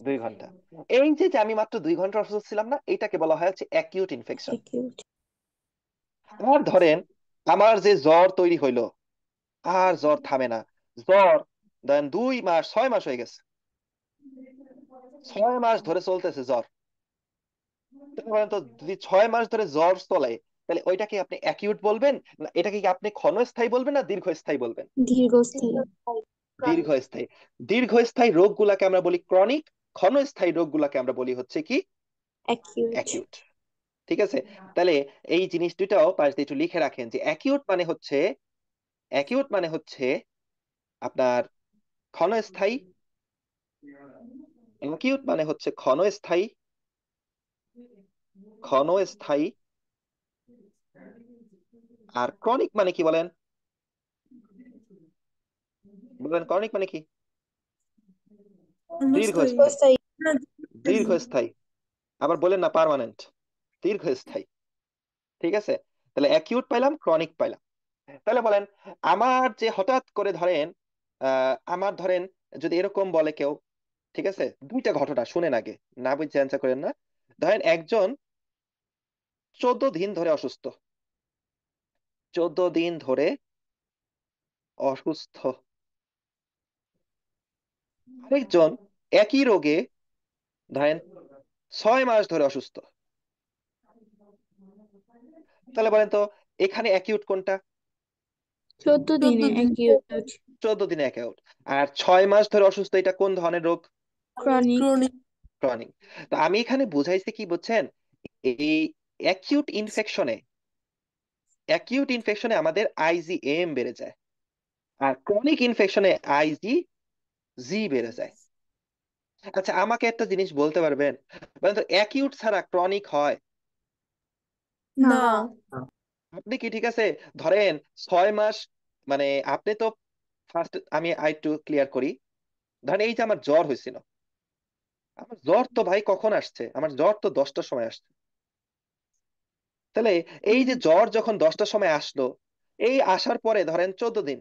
2 ঘন্টা। এই যে যে আমি মাত্র 2 ঘন্টা অসুস্থ ছিলাম না, এটাকে বলা হয় হচ্ছে অ্যাকিউট ইনফেকশন। Acute। আর ধরেন আমার যে জ্বর তৈরি হইলো, আর জ্বর থামে না, জ্বর ধরেন 2 মাস 6 মাস হয়ে গেছে, 6 মাস ধরে চলতেছে জ্বর। তাহলে বলেন তো যদি 6 মাস ধরে জ্বর চলে, তাহলে ওইটাকে আপনি অ্যাকিউট বলবেন, না এটাকে কি আপনি ক্ষণস্থায়ী বলবেন না দীর্ঘস্থায়ী বলবেন? দীর্ঘস্থায়ী। দীর্ঘস্থায়ী। দীর্ঘস্থায়ী রোগগুলাকে আমরা বলি ক্রনিক, ক্ষণস্থায়ী রোগগুলাকে আমরা বলি হচ্ছে কি? অ্যাকিউট। অ্যাকিউট। ঠিক আছে, তাহলে এই জিনিস দুটাও পাশ দিয়ে একটু লিখে রাখেন যে অ্যাকিউট মানে হচ্ছে আপনার ক্ষণস্থায়ী, অ্যাকিউট মানে হচ্ছে ক্ষণস্থায়ী, ক্ষণস্থায়ী। আর ক্রনিক মানে কি বলেন? বলেন ক্রনিক মানে কি? ক্ষণস্থায়ী। দীর্ঘস্থায়ী। দীর্ঘস্থায়ী। না, দীর্ঘস্থায়ী। আবার বলেন না পার্মানেন্ট, দীর্ঘস্থায়ী। ঠিক আছে, তাহলে অ্যাকিউট পাইলাম, ক্রনিক পাইলাম। তাহলে বলেন আমার যে হঠাৎ করে ধরেন আমার ধরেন যদি এরকম বলে কেউ, ঠিক আছে, দুইটা ঘটনা শুনেন আগে, না বুঝে অ্যান্সার করেন না। ধরেন একজন 14 দিন ধরে অসুস্থ, 14 দিন ধরে অসুস্থ। আরেকজন একই রোগে ধরেন 6 মাস ধরে অসুস্থ। তাহলে বলেন তো এখানে অ্যাকিউট কোনটা? 14 দিনে 14 দিন। অ্যাকিউট। 14 দিনে অ্যাকিউট। আর 6 মাস ধরে অসুস্থ, এটা কোন ধরনের রোগ? ক্রনিক। ক্রনিক। ক্রনিক। তো আমি এখানে বুঝাইছি কি বুঝছেন, এই অ্যাকিউট ইনফেকশনে, অ্যাকিউট ইনফেকশনে আমাদের আইজিএম বেড়ে যায়, আর ক্রনিক ইনফেকশনে আইজি জি বেড়ে যায়। আচ্ছা আমাকে একটা জিনিস বলতে পারবেন, বলেন তো অ্যাকিউট ছাড়া ক্রনিক হয়? না। না। আপনি কি, ঠিক আছে, ধরেন 6 মাস, মানে আপনি তো ফার্স্ট, আমি আরেকটু ক্লিয়ার করি। ধরেন এই যে আমার জ্বর হয়েছিল, আমার জ্বর তো ভাই কখন আসছে? আমার জ্বর তো 10টার সময় আসছে। তাহলে এই যে জ্বর যখন 10টার সময় আসলো, এই আসার পরে ধরেন 14 দিন,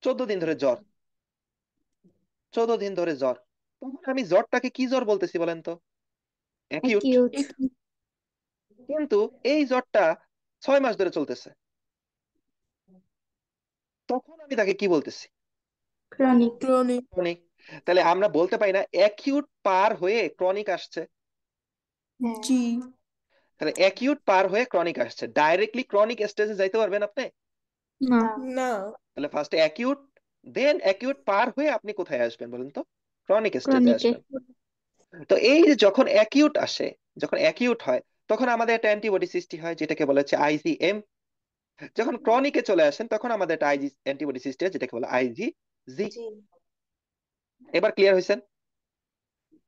14 দিন ধরে জ্বর, 14 দিন ধরে জ্বর, তখন আমি জ্বরটাকে কি জ্বর বলতেছি বলেন তো? অ্যাকিউট। অ্যাকিউট, কিন্তু এই জ্বরটা 6 মাস ধরে চলতেছে, তখন আমি তাকে কি বলতেছি? ক্রনিক। ক্রনিক। ক্রনিক। তাহলে আমরা বলতে পারি না অ্যাকিউট পার হয়ে ক্রনিক আসছে। হ্যাঁ, জি তাহলে অ্যাকিউট পার হয়ে ক্রনিক আসছে, ডাইরেক্টলি ক্রনিক স্টেজে যাইতে পারবেন আপনি? না, না। তাহলে ফার্স্টে অ্যাকিউট, দেন অ্যাকিউট পার হয়ে আপনি কোথায় আসবেন বলেন তো? ক্রনিক স্টেজে ক্রনিকে। আসবেন। তো এই যে যখন অ্যাকিউট আসে, যখন অ্যাকিউট হয়, তখন আমাদের একটা অ্যান্টিবডি সৃষ্টি হয় যেটাকে বলা হচ্ছে আইজিএম। যখন ক্রনিকে চলে আসেন তখন আমাদের একটা অ্যান্টিবডি সৃষ্টি হয় যেটাকে বলা আইজিজি। এবার ক্লিয়ার হয়েছেন?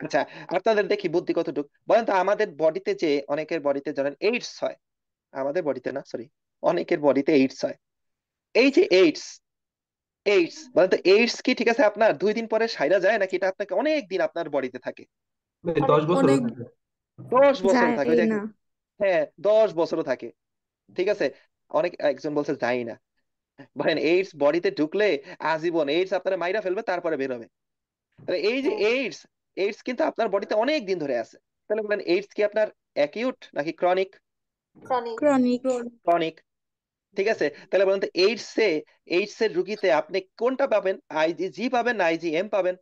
আচ্ছা, আপনাদের দেখি বুদ্ধি কতটুকু বলেন তো। আমাদের বডিতে যে, অনেকের বডিতে ধরেন এইডস হয়, আমাদের বডিতে না, সরি, অনেকের বডিতে এইডস হয়। এই যে এইডস, এইডস বলেন তো, এইডস কি ঠিক আছে আপনার 2 দিন পরে সাইরা যায়, নাকি এটা আপনাকে অনেক দিন আপনার বডিতে থাকে? ভাই 10 বছরও অনেক। থাকে। 10 বছরও থাকে, যায় ওই যে না। হ্যাঁ, 10 বছরও থাকে। ঠিক আছে, অনেক একজন বলছে যাই না। বলেন এইডস বডিতে ঢুকলে আজীবন এইডস আপনারা মাইরা ফেলবে, তারপরে বের হবে। তাহলে এই যে এইডস, এইডস কিন্তু আপনার বডিতে অনেক দিন ধরে আছে। তাহলে বলেন এইডস কি আপনার অ্যাকিউট নাকি ক্রনিক? ক্রনিক। ক্রনিক। ঠিক আছে, তাহলে বলেন তো এইডস এ, এইডস এর রুগীতে আপনি কোনটা পাবেন? আইজিজি পাবেন না আইজিএম পাবেন?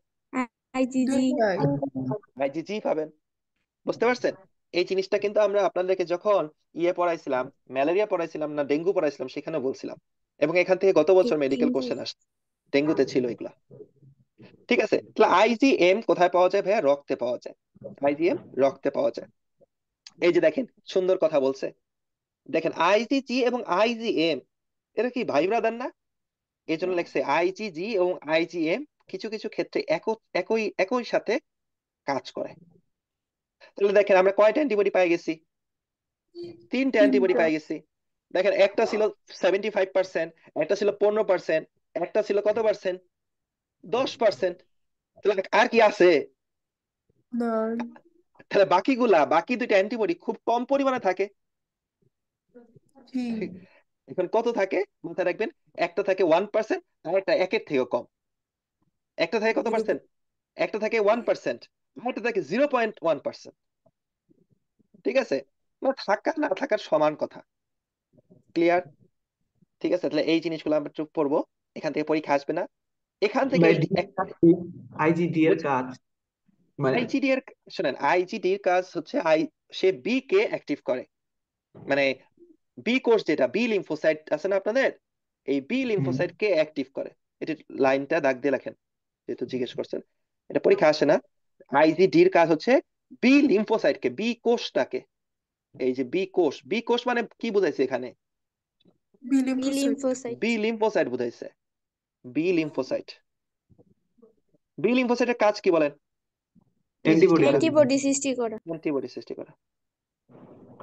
আইজিজি। দুইটাই। আইজিজি পাবেন। বুঝতে পারছেন? এই জিনিসটা কিন্তু আমরা আপনাদেরকে যখন পড়াইছিলাম, ম্যালেরিয়া পড়াইছিলাম না ডেঙ্গু পড়াইছিলাম, সেখানে বলছিলাম। এবং এখান থেকে গত বছর মেডিকেল ডেঙ্গু। কোশ্চেন আসছে, ডেঙ্গুতে ছিল এগুলা। ঠিক আছে, তাহলে আইজিএম কোথায় পাওয়া যায় ভাইয়া? রক্তে পাওয়া যায়। আইজিএম রক্তে পাওয়া যায়। এই যে দেখেন, সুন্দর কথা বলছে। দেখেন আইজিজি এবং আইজিএম, এরা কি ভাই ব্রাদার না? এই জন্য লেখছে আইজিজি এবং আইজিএম কিছু কিছু ক্ষেত্রে একই একই সাথে কাজ করে। তাহলে দেখেন আমরা কয়টা অ্যান্টিবডি পাই গেছি? 3টে অ্যান্টিবডি তিনটা। পাই গেছি। দেখেন একটা ছিল 75%, একটা ছিল 15%, একটা ছিল কত পার্সেন্ট? 10%। তাহলে আর কি আছে? না। তাহলে বাকিগুলা, বাকি 2টা অ্যান্টিবডি খুব কম পরিমাণে থাকে। জি। এখন কত থাকে মাথায় রাখবেন? একটা থাকে 1%, আর একটা একের থেকেও কম। একটা থাকে কত জিরো। পার্সেন্ট? একটা থাকে 1%, আর একটা থাকে 0.1%। ঠিক আছে, মানে থাকা না থাকার সমান কথা। ক্লিয়ার? ঠিক আছে, তাহলে এই জিনিসগুলো আমরা চুপ পড়বো, এখান থেকে পরীক্ষা আসবে না। এখান থেকে ভাই আইজিডি এর বুঝ- কাজ মানে আইজিডি এর, শোনেন, আইজিডি এর কাজ হচ্ছে সে বি কে অ্যাক্টিভ করে। মানে বি কোষ, যেটা বি লিম্ফোসাইট আছে না আপনাদের, এই বি হুম, লিম্ফোসাইট কে অ্যাক্টিভ করে। এটি লাইনটা দাগ দিয়ে লেখেন, যেহেতু জিজ্ঞেস করছেন। এটা পরীক্ষা আসে না। আইজিডি এর কাজ হচ্ছে বি লিম্ফোসাইট কে, বি কোষটাকে, এই যে বি কোষ, বি কোষ মানে কি বুঝাইছে এখানে? B B lymphocyte. Lymphocyte. B lymphocyte বুঝাইছে। বি লিম্ফোসাইট, বি লিম্ফোসাইটের কাজ কি বলেন? কি সৃষ্টি অ্যান্টিবডি করা? তৈরি অ্যান্টিবডি সৃষ্টি করা। অ্যান্টিবডি সৃষ্টি করা।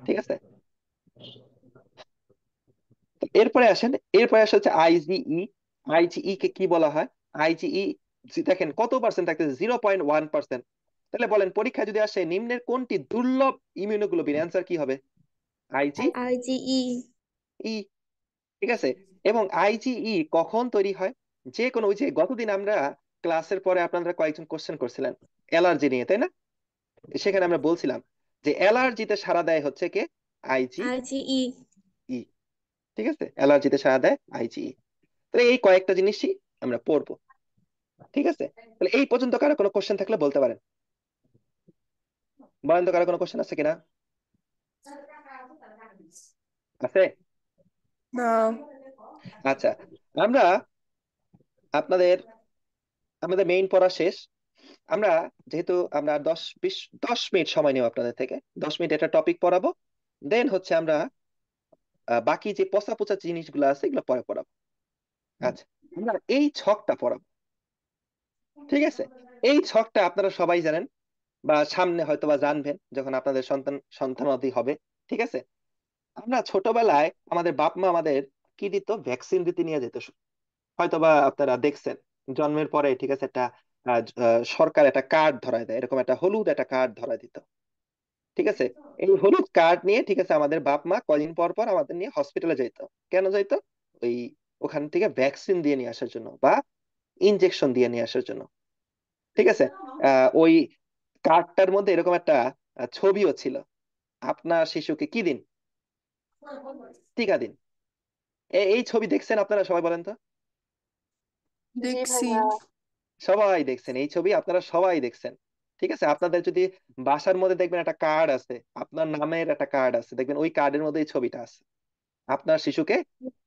ঠিক আছে, তো এরপরে আসেন, এরপরে আসে হচ্ছে আইজিই। আইজিই কে কি বলা হয়? আইজিই, দেখেন কত পার্সেন্ট থাকতেছে? 0.1%। তাহলে বলেন পরীক্ষা যদি আসে নিম্নের কোনটি দুর্লভ ইমিউনোগ্লোবিন, অ্যান্সার কি হবে? Ig IgE. ই। ঠিক আছে, এবং আইজিই কখন তৈরি হয়? যে কোনো, ওই যে গতদিন আমরা ক্লাসের পরে আপনারা কয়েকজন কোশ্চেন করছিলেন অ্যালার্জি নিয়ে, তাই না? সেখানে আমরা বলছিলাম যে অ্যালার্জিতে সাড়া দেয় হচ্ছে কে? IG IgE. ই। ঠিক আছে, অ্যালার্জিতে সাড়া দেয় আইজিই। তাহলে এই কয়েকটা জিনিসই আমরা পড়বো। ঠিক আছে, তাহলে এই পর্যন্ত কারো কোনো কোশ্চেন থাকলে বলতে পারেন। বলেন তো কারো কোনো কোশ্চেন আছে কিনা? আছে? না। আচ্ছা, আমরা আপনাদের, আমাদের মেইন পড়া শেষ। আমরা যেহেতু আমরা 10 মিনিট সময় নেব আপনাদের থেকে, 10 মিনিট একটা টপিক পড়াবো, দেন হচ্ছে আমরা বাকি যে পচা পচা জিনিসগুলো আছে এগুলো পরে পড়াবো। আচ্ছা, আমরা এই ছকটা পড়াবো। ঠিক আছে, এই ছকটা আপনারা সবাই জানেন, বা সামনে হয়তো বা জানবেন যখন আপনাদের সন্তানাদি হবে। ঠিক আছে, আমরা ছোটবেলায় আমাদের বাপ মা আমাদের কি দিত? ভ্যাকসিন দিতে নিয়ে যেত। হয়তো বা আপনারা দেখছেন জন্মের পরে, ঠিক আছে, একটা সরকার একটা কার্ড ধরায় দেয়, এরকম একটা হলুদ একটা কার্ড ধরায় দিত। ঠিক আছে, এই হলুদ কার্ড নিয়ে ঠিক আছে আমাদের বাপ মা কয়দিন পর পর আমাদের নিয়ে হসপিটালে যাইতো। কেন যাইতো? ওই ওখান থেকে ভ্যাকসিন দিয়ে নিয়ে আসার জন্য বা ইনজেকশন দিয়ে নিয়ে আসার জন্য। ঠিক আছে, ওই কার্ডটার মধ্যে এরকম একটা ছবিও ছিল। আপনার শিশুকে কি দিন? টিকা দিন। এই ছবি দেখছেন আপনারা সবাই, বলেন তো? জি দেখছি। ভাইয়া। সবাই দেখছেন এই ছবি, আপনারা সবাই দেখছেন। ঠিক আছে, আপনাদের যদি বাসার মধ্যে দেখবেন একটা কার্ড আছে, আপনার নামের একটা কার্ড আছে, দেখবেন ওই কার্ডের মধ্যে এই ছবিটা আছে। আপনার শিশুকে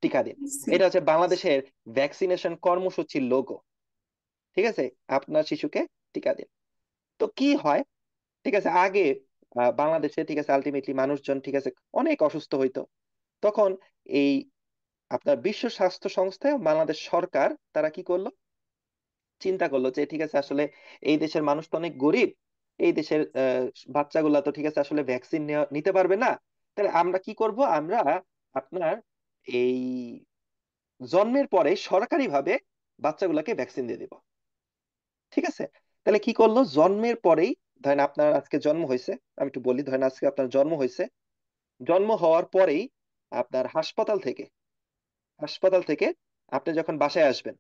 টিকা দিন। এটা হচ্ছে বাংলাদেশের ভ্যাকসিনেশন কর্মসূচির লোগো। ঠিক আছে, আপনার শিশুকে টিকা দিন। তো কি হয়, ঠিক আছে, আগে বাংলাদেশে ঠিক আছে আলটিমেটলি মানুষজন ঠিক আছে অনেক অসুস্থ হইতো। তখন এই আপনার বিশ্ব স্বাস্থ্য সংস্থা, বাংলাদেশ সরকার, তারা কি করলো, চিন্তা করলো যে ঠিক আছে আসলে এই দেশের মানুষ তো অনেক গরিব, এই দেশের বাচ্চাগুলা তো ঠিক আছে আসলে ভ্যাকসিন নিতে পারবে না। তাহলে আমরা কি করব, আমরা আপনার এই জন্মের পরে সরকারিভাবে বাচ্চাগুলোকে ভ্যাকসিন দিয়ে দিব। ঠিক আছে, তাহলে কি করলো, জন্মের পরেই, ধরেন আপনার আজকে জন্ম হয়েছে, আমি একটু বলি, ধরেন আজকে আপনার জন্ম হয়েছে, জন্ম হওয়ার পরেই আপনার হাসপাতাল থেকে আপনি যখন বাসায় আসবেন,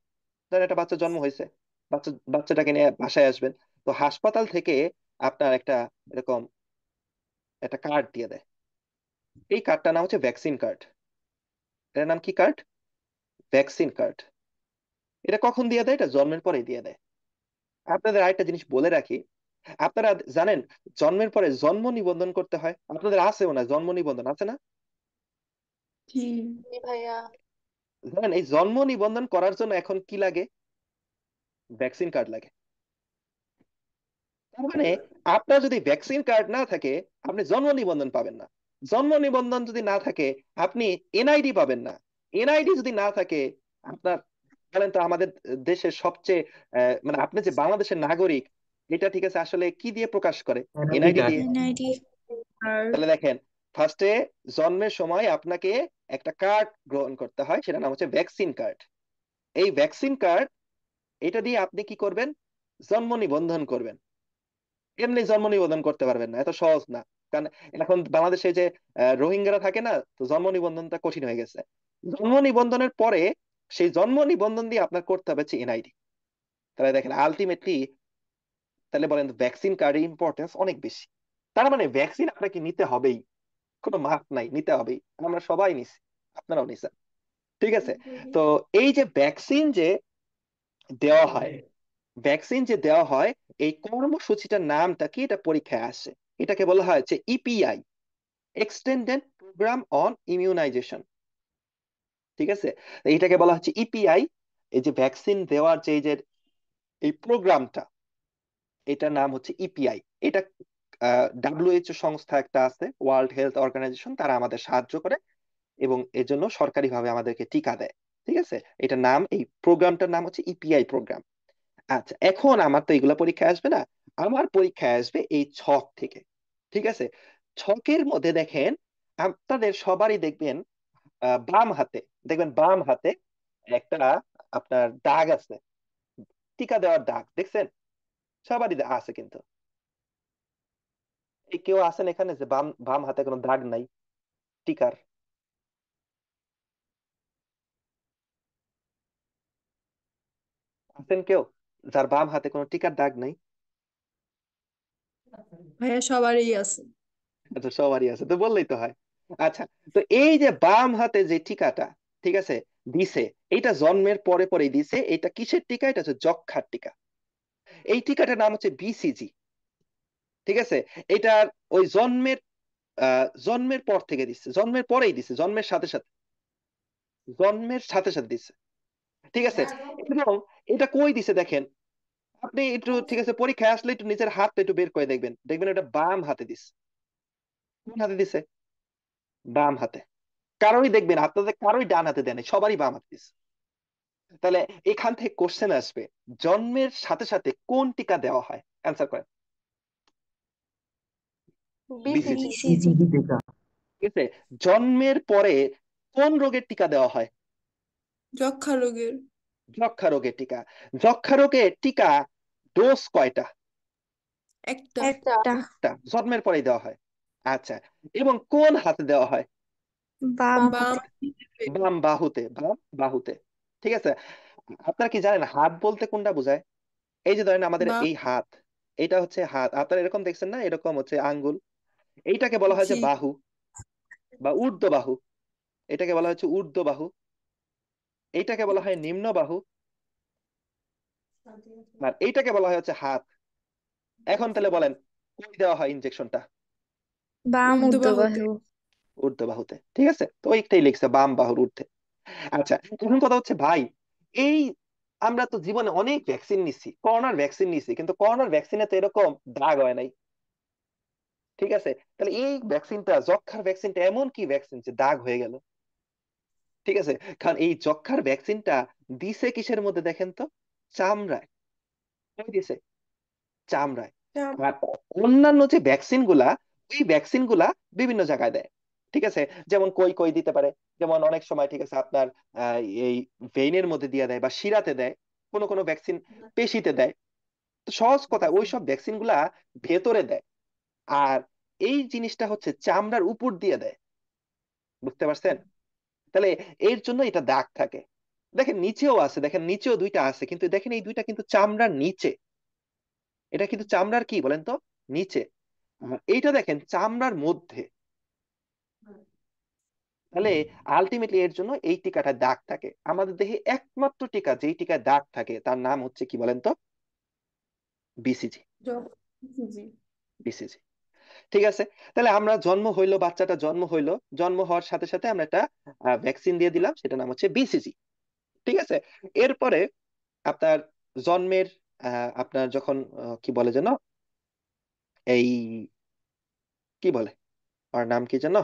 ধরেন একটা বাচ্চা জন্ম হয়েছে, বাচ্চাটাকে নিয়ে বাসায় আসবেন, তো হাসপাতাল থেকে আপনার একটা এরকম একটা কার্ড দিয়ে দেয়। এই কার্ডটার নাম হচ্ছে ভ্যাকসিন কার্ড। এটার নাম কি কার্ড? Vaccine card. এটা কখন দিয়ে দেয়? এটা জন্মের পরে দিয়ে দেয়। আপনাদের আরেকটা জিনিস বলে রাখি, আপনারা জানেন জন্মের পরে জন্ম নিবন্ধন করতে হয়? আপনাদের আছেও না জন্ম নিবন্ধন, আছে না? জি জি ভাইয়া। জানেন এই জন্ম নিবন্ধন করার জন্য এখন কি লাগে? ভ্যাকসিন কার্ড লাগে। তার মানে আপনার যদি ভ্যাকসিন কার্ড না থাকে, আপনি জন্ম নিবন্ধন পাবেন না। জন্ম নিবন্ধন যদি না থাকে, আপনি এনআইডি পাবেন না। এনআইডি যদি না থাকে, আপনার, বলেন তো, আমাদের দেশের সবচেয়ে মানে আপনি যে বাংলাদেশের নাগরিক, এটা ঠিক আছে আসলে কি দিয়ে প্রকাশ করে? NID NID card. দিয়ে। এনআইডি আর তাহলে দেখেন, ফার্স্টে জন্মের সময় আপনাকে একটা কার্ড গ্রহণ করতে হয়, সেটা নাম হচ্ছে ভ্যাকসিন কার্ড। এই ভ্যাকসিন কার্ড, এটা দিয়ে আপনি কি করবেন? জন্ম নিবন্ধন করবেন। এমনি জন্ম নিবন্ধন করতে পারবেন না, এত সহজ না। কারণ এখন বাংলাদেশে যে রোহিঙ্গারা থাকে না, তো জন্ম নিবন্ধনটা কঠিন হয়ে গেছে। জন্ম নিবন্ধনের পরে সেই জন্ম নিবন্ধন দিয়ে আপনার করতে হবে হচ্ছে এনআইডি। তাহলে দেখেন আলটিমেটলি, তাহলে বলেন ভ্যাকসিন কার্ডের ইম্পর্টেন্স অনেক বেশি। তার মানে ভ্যাকসিন আপনাকে নিতে হবেই, কোনো মাফ নাই, নিতে হবেই। আমরা সবাই নিছি, আপনারাও নিছেন। ঠিক আছে, তো এই যে ভ্যাকসিন যে দেওয়া হয়, এই কর্মসূচিটার নামটা কি, এটা পরীক্ষায় আসে। এটাকে বলা হয় যে EPI, extended programme on immunisation. ঠিক আছে, এটাকে বলা হচ্ছে ইপিআই। এই যে ভ্যাকসিন দেওয়ার যে এই যে এই প্রোগ্রামটা, এটার নাম হচ্ছে ইপিআই। এটা ডাব্লিউএইচও সংস্থা একটা আছে, ওয়ার্ল্ড হেলথ অর্গানাইজেশন, তারা আমাদের সাহায্য করে এবং এর জন্য সরকারিভাবে আমাদেরকে টিকা দেয়। ঠিক আছে, এটার নাম, এই প্রোগ্রামটার নাম হচ্ছে ইপিআই প্রোগ্রাম। আচ্ছা, এখন আমার তো এগুলা পরীক্ষায় আসবে না, আমার পরীক্ষায় আসবে এই ছক থেকে। ঠিক আছে, ছকের মধ্যে দেখেন, আপনাদের সবারই দেখবেন বাম হাতে, বাম হাতে একটা আপনার দাগ আছে, টিকা দেওয়ার দাগ দেখছেন? সবারই আছে কিন্তু। এই কেউ আছেন এখানে যে বাম বাম হাতে কোনো দাগ নাই টিকার? আছেন কেউ যার বাম হাতে কোনো টিকার দাগ নাই? ভাইয়া সবারই আছে। আচ্ছা, সবারই আছে, তো বললেই তো হয়। আচ্ছা, তো এই যে বাম হাতে যে টিকাটা, ঠিক আছে, দিছে, এটা জন্মের পরে পরেই দিছে। এটা কিসের টিকা? এটা হচ্ছে যক্ষ্মার টিকা। এই টিকাটার নাম হচ্ছে বিসিজি। ঠিক আছে, এটার ওই জন্মের পর থেকে দিচ্ছে, জন্মের পরেই দিচ্ছে, জন্মের সাথে সাথে দিচ্ছে। ঠিক আছে, এবং এটা কই দিছে দেখেন, আপনি একটু ঠিক আছে পরীক্ষায় আসলে একটু নিজের হাতটা একটু বের করে দেখবেন, দেখবেন এটা বাম হাতে দিচ্ছে। কোন হাতে দিছে? বাম হাতে। কারোই দেখবেন, আপনাদের কারোই ডান হাতে দেয় নাই, সবারই বাম হাতে দিচ্ছে। তাহলে এখান থেকে কোশ্চেন আসবে, জন্মের সাথে সাথে কোন টিকা দেওয়া হয়? অ্যান্সার করেন। বিসিজি। বিসিজি। বিসিজি বিসিজি টিকা। ঠিক আছে, জন্মের পরে কোন রোগের টিকা দেওয়া হয়? যক্ষা রোগের। যক্ষা রোগের টিকা। যক্ষা রোগের টিকা ডোজ কয়টা? একটা। একটা, জন্মের পরেই দেওয়া হয়। আচ্ছা, এবং কোন হাতে দেওয়া হয়? বাম। বাম বাহুতে, বাম বাহুতে। ঠিক আছে, আপনারা কি জানেন হাত বলতে কোনটা বোঝায়? এই যে ধরেন আমাদের বাম। এই হাত, এটা হচ্ছে হাত, আপনারা এরকম দেখছেন না, এরকম হচ্ছে আঙ্গুল, এইটাকে বলা হয় যে জি। বাহু বা ঊর্ধ্ব বাহু। এটাকে বলা হচ্ছে ঊর্ধ্ব বাহু, এইটাকে বলা হয় নিম্ন বাহু, আর এইটাকে বলা হয় হচ্ছে হাত। এখন তাহলে বলেন কই দেওয়া হয় ইনজেকশনটা? বাম ঊর্ধ্ববাহু। ঊর্ধ্ব বাহুতে। ঠিক আছে, তো ওইটাই লিখছে বাম বাহুর ঊর্ধ্বে। আচ্ছা, এখন কথা হচ্ছে ভাই, এই আমরা তো জীবনে অনেক ভ্যাকসিন নিছি, করোনার ভ্যাকসিন নিছি, কিন্তু করোনার ভ্যাকসিনে তো এরকম দাগ হয় নাই। ঠিক আছে, তাহলে এই ভ্যাকসিনটা, যক্ষ্মার ভ্যাকসিনটা এমন কি ভ্যাকসিন যে দাগ হয়ে গেল? ঠিক আছে, কারণ এই যক্ষ্মার ভ্যাকসিনটা দিছে কিসের মধ্যে দেখেন তো? চামড়ায়। কই দিছে? চামড়ায়। আর অন্যান্য যে ভ্যাকসিন গুলা, ওই ভ্যাকসিন গুলা বিভিন্ন জায়গায় দেয়। ঠিক আছে, যেমন কই কই দিতে পারে, যেমন অনেক সময় ঠিক আছে আপনার এই ভেইনের মধ্যে দিয়ে দেয় বা শিরাতে দেয়, কোনো কোনো ভ্যাকসিন পেশিতে দেয়। তো সহজ কথা, ওই সব ভ্যাকসিন গুলা ভেতরে দেয়, আর এই জিনিসটা হচ্ছে চামড়ার উপর দিয়ে দেয়। বুঝতে পারছেন? তাহলে এর জন্য এটা দাগ থাকে। দেখেন নিচেও আছে, দেখেন নিচেও দুইটা আছে, কিন্তু দেখেন এই দুইটা কিন্তু চামড়ার নিচে। এটা কিন্তু চামড়ার কি বলেন তো? নিচে। আর এইটা দেখেন চামড়ার মধ্যে। তাহলে আলটিমেটলি এর জন্য এই টিকাটা দাগ থাকে। আমাদের দেহে একমাত্র টিকা যেই টিকায় দাগ থাকে তার নাম হচ্ছে কি বলেন তো? বিসিজি। জি। বিসিজি। ঠিক আছে, তাহলে আমরা জন্ম হইলো, বাচ্চাটা জন্ম হইলো, জন্ম হওয়ার সাথে সাথে আমরা একটা ভ্যাকসিন দিয়ে দিলাম, সেটা নাম হচ্ছে বিসিজি। ঠিক আছে, এরপরে আপনার জন্মের আপনার যখন কি বলে যেন, এই কি বলে, আর নাম কি যেন,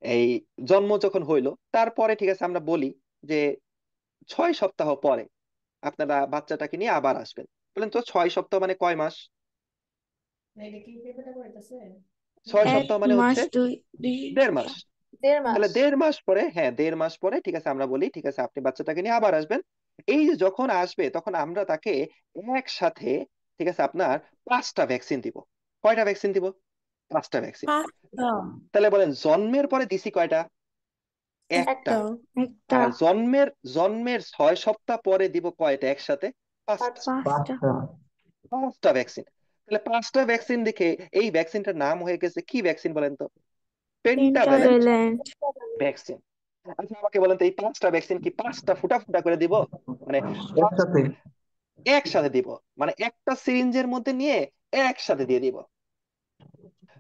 এই জন্ম যখন হইলো তারপরে ঠিক আছে আমরা বলি যে 6 সপ্তাহ পরে আপনারা বাচ্চাটাকে নিয়ে আবার আসবেন। বলেন তো 6 সপ্তাহ মানে কয় মাস? 6 সপ্তাহ মানে হচ্ছে 1.5 মাস। তাহলে 1.5 মাস পরে, হ্যাঁ 1.5 মাস পরে ঠিক আছে আমরা বলি ঠিক আছে আপনি বাচ্চাটাকে নিয়ে আবার আসবেন। এই যে যখন আসবে তখন আমরা তাকে একসাথে ঠিক আছে আপনার 5টা ভ্যাকসিন দিব। কয়টা ভ্যাকসিন দিব? 5টা ভ্যাকসিন। তাহলে বলেন জন্মের পরে দিছি কয়টা? একটা। আর জন্মের জন্মের 6 সপ্তাহ পরে দিব কয়টা একসাথে? 5টা। 5টা ভ্যাকসিন। তাহলে 5টা ভ্যাকসিন দেখে এই ভ্যাকসিনটার নাম হয়ে গেছে কি ভ্যাকসিন বলেন তো? Pentavalent vaccine. আচ্ছা আমাকে বলেন তো এই 5টা ভ্যাকসিন কি 5টা ফুটা ফুটা করে দিব? মানে একসাথে। একসাথে দিব, মানে একটা সিরিঞ্জের মধ্যে নিয়ে একসাথে দিয়ে দিব।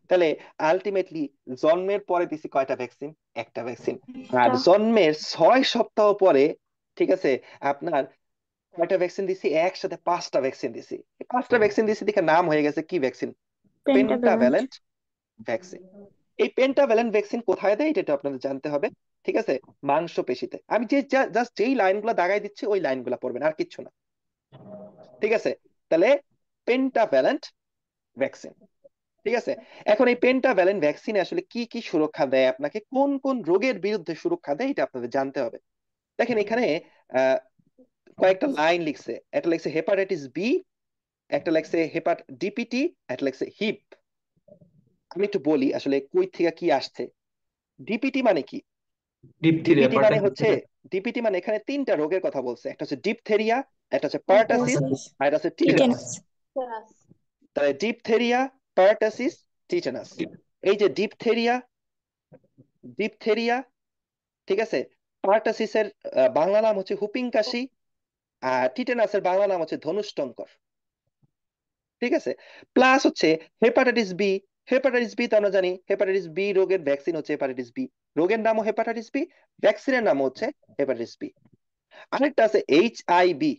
তাহলে আলটিমেটলি জন্মের পরে দিছি কয়টা ভ্যাকসিন? একটা ভ্যাকসিন। আর জন্মের 6 সপ্তাহ পরে ঠিক আছে আপনার কয়টা ভ্যাকসিন দিছি? একসাথে 5টা ভ্যাকসিন দিছি। এই 5টা ভ্যাকসিন দিছি দেখে নাম হয়ে গেছে কি ভ্যাকসিন? Pentavalent vaccine. এই পেন্টাভ্যালেন্ট ভ্যাকসিন কোথায় দেয় এটা আপনাদের জানতে হবে। ঠিক আছে, মাংসপেশিতে। আমি যে জাস্ট যেই লাইনগুলো দাগাই দিচ্ছি ওই লাইনগুলো পড়বেন, আর কিচ্ছু না। ঠিক আছে, তাহলে পেন্টাভ্যালেন্ট ভ্যাকসিন। ঠিক আছে, এখন এই পেন্টাভ্যালেন্ট ভ্যাকসিনে আসলে কি কি সুরক্ষা দেয় আপনাকে, কোন কোন রোগের বিরুদ্ধে সুরক্ষা দেয়, এটা আপনাদের জানতে হবে। দেখেন এখানে আহ কয়েকটা লাইন লিখছে, একটা লিখছে হেপাটাইটিস বি, একটা লিখছে ডিপিটি, একটা লিখছে হিপ। আমি একটু বলি আসলে কই থেকে কি আসছে। ডিপিটি মানে কি? ডিপথিরিয়া, ডিপিটি মানে হচ্ছে, পার্টাইটিস। ডিপিটি মানে এখানে 3টা রোগের কথা বলছে, একটা হচ্ছে ডিপথেরিয়া, একটা হচ্ছে পারটাসিস, আর একটা হচ্ছে টিটেনাস। তাহলে ডিপথেরিয়া, পারটাসিস, টিটেনাস। এই যে ডিপথেরিয়া, ডিপথেরিয়া ঠিক আছে, পারটাসিসের বাংলা নাম হচ্ছে হুপিং কাশি, আর টিটেনাসের বাংলা নাম হচ্ছে ধনুষ্টঙ্কর। ঠিক আছে, প্লাস হচ্ছে হেপাটাইটিস বি। হেপাটাইটিস বি তো আমরা জানি, হেপাটাইটিস বি রোগের ভ্যাকসিন হচ্ছে হেপাটাইটিস বি, রোগের নামও হেপাটাইটিস বি, ভ্যাকসিনের নাম হচ্ছে হেপাটাইটিস বি। আরেকটা আছে এইচআইভি,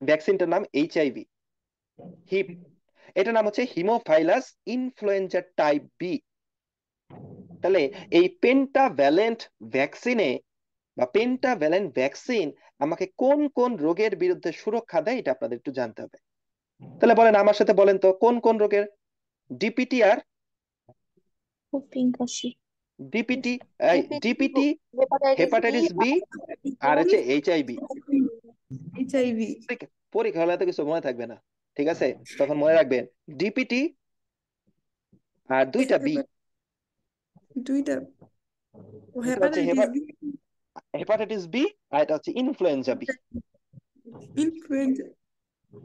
ভ্যাকসিনটার নাম এইচআইভি। হিপ, এটার নাম হচ্ছে হিমোফাইলাস ইনফ্লুয়েঞ্জা টাইপ বি। তাহলে এই পেন্টাভ্যালেন্ট ভ্যাকসিনে বা পেন্টাভ্যালেন্ট ভ্যাকসিন আমাকে কোন কোন রোগের বিরুদ্ধে সুরক্ষা দেয় এটা আপনাদের একটু জানতে হবে। তাহলে বলেন আমার সাথে বলেন তো কোন কোন রোগের? ডিপিটি আর ডিপিটি, ডিপিটি, হেপাটাইটিস বি, আর হচ্ছে এইচআইভি। এইচআইভি। পরীক্ষা হলে তো কিছু মনে থাকবে না, ঠিক আছে? তখন মনে রাখবেন ডিপিটি আর দুইটা বি। দুইটা এটা হচ্ছে হেপাটাইটিস বি, হেপাটাইটিস বি, আর এটা হচ্ছে ইনফ্লুয়েঞ্জা বি। ইনফ্লুয়েঞ্জা।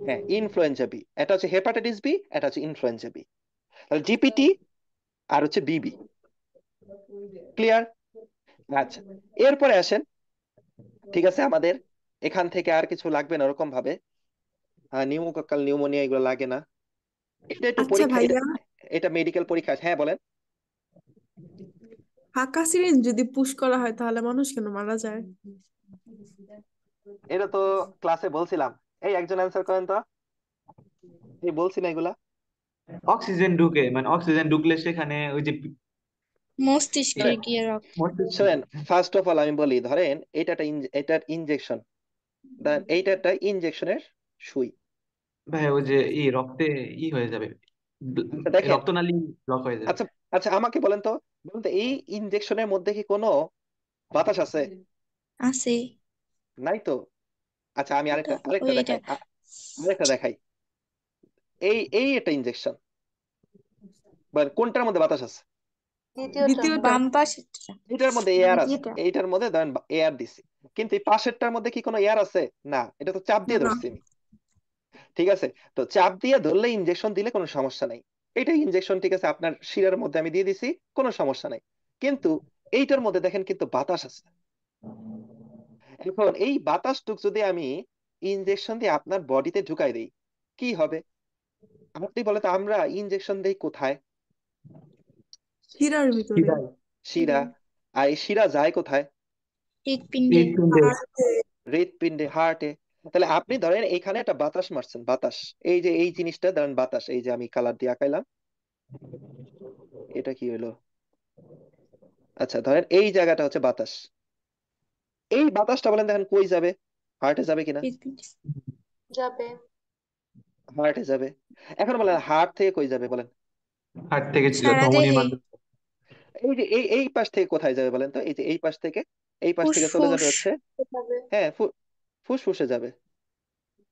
হ্যাঁ, ইনফ্লুয়েঞ্জা বি, এটা হচ্ছে হেপাটাইটিস বি, এটা হচ্ছে ইনফ্লুয়েঞ্জা বি। তাহলে ডিপিটি আর হচ্ছে বিবি। ক্লিয়ার? আচ্ছা, এরপরে আসেন, ঠিক আছে, আমাদের এখান থেকে আর কিছু লাগবে না ওরকম ভাবে। নিউমোকক্কাল নিউমোনিয়া এগুলো লাগে না। এটা একটু আচ্ছা পরীক্ষা, এটা ভাইয়া, এটা মেডিকেল পরীক্ষা। হ্যাঁ বলেন। ফাঁকা সিরিঞ্জ যদি পুশ করা হয় তাহলে মানুষ কেন মারা যায়? এটা তো ক্লাসে বলছিলাম। এই একজন অ্যান্সার করেন তো, এই বলছি না এগুলা? অক্সিজেন ঢুকে, মানে অক্সিজেন ঢুকলে সেখানে ওই যে মস্তিষ্কে শোনেন গিয়ে রক্ত। শোনেন, ফার্স্ট অফ অল আমি বলি, ধরেন এটার ইনজেকশন, দেন এইটা একটা ইনজেকশনের সুই। ভাই ওই যে রক্তে হয়ে যাবে, আচ্ছা দেখেন, রক্তনালী ব্লক হয়ে যাবে। আচ্ছা আচ্ছা আমাকে বলেন তো, এই ইনজেকশনের মধ্যে কি কোনো বাতাস আছে? আছে। নাই তো। আচ্ছা আমি ওটা আরেকটা আরেকটা ওইটা দেখাই, আরেকটা দেখাই। এই এই একটা ইনজেকশন, কোনটার মধ্যে বাতাস আছে? দ্বিতীয়টা। বাম পাশেরটা। এটার মধ্যে এয়ার আছে, দ্বিতীয়টা। এইটার মধ্যে ধরেন এয়ার দিছি, কিন্তু এই পাশেরটার মধ্যে কি কোনো এয়ার আছে? না, এটা তো চাপ দিয়ে না। ধরছি আমি। ঠিক আছে, তো চাপ দিয়ে ধরলে ইনজেকশন দিলে কোনো সমস্যা নাই। এটাই ইনজেকশন, ঠিক আছে, আপনার শিরার মধ্যে আমি দিয়ে দিছি, কোনো সমস্যা নাই। কিন্তু এইটার মধ্যে দেখেন কিন্তু বাতাস আছে। এখন এই বাতাসটুক যদি আমি ইনজেকশন দিয়ে আপনার বডিতে ঢুকাই দেই, কি হবে? আপনি বলে তো, আমরা ইনজেকশন দেই কোথায়? শিরার ভিতরে। খিদায়, শিরা। আর এই শিরা যায় কোথায়? হৃৎপিণ্ডে। হৃৎপিণ্ডে। হৃৎপিণ্ডে, হার্টে। তাহলে আপনি ধরেন এখানে একটা বাতাস মারছেন, বাতাস, এই যে এই জিনিসটা ধরেন বাতাস, এই যে আমি কালার দিয়ে আঁকাইলাম, এটা কি হলো? আচ্ছা ধরেন এই জায়গাটা হচ্ছে বাতাস। এই বাতাসটা বলেন দেখেন কই যাবে? হার্টে যাবে কিনা? হৃৎপিণ্ডে। হার্টে যাবে। এখন বলেন হার্ট থেকে কই যাবে বলেন? হার্ট থেকে সারা ধমনির দেহে। মাধ্যমে। এই যে এই পাশ থেকে কোথায় যাবে বলেন তো? এই যে এই পাশ থেকে, এই পাশ থেকে চলে যাবে ফুসফুস। হচ্ছে, হ্যাঁ, ফুসফুসে যাবে,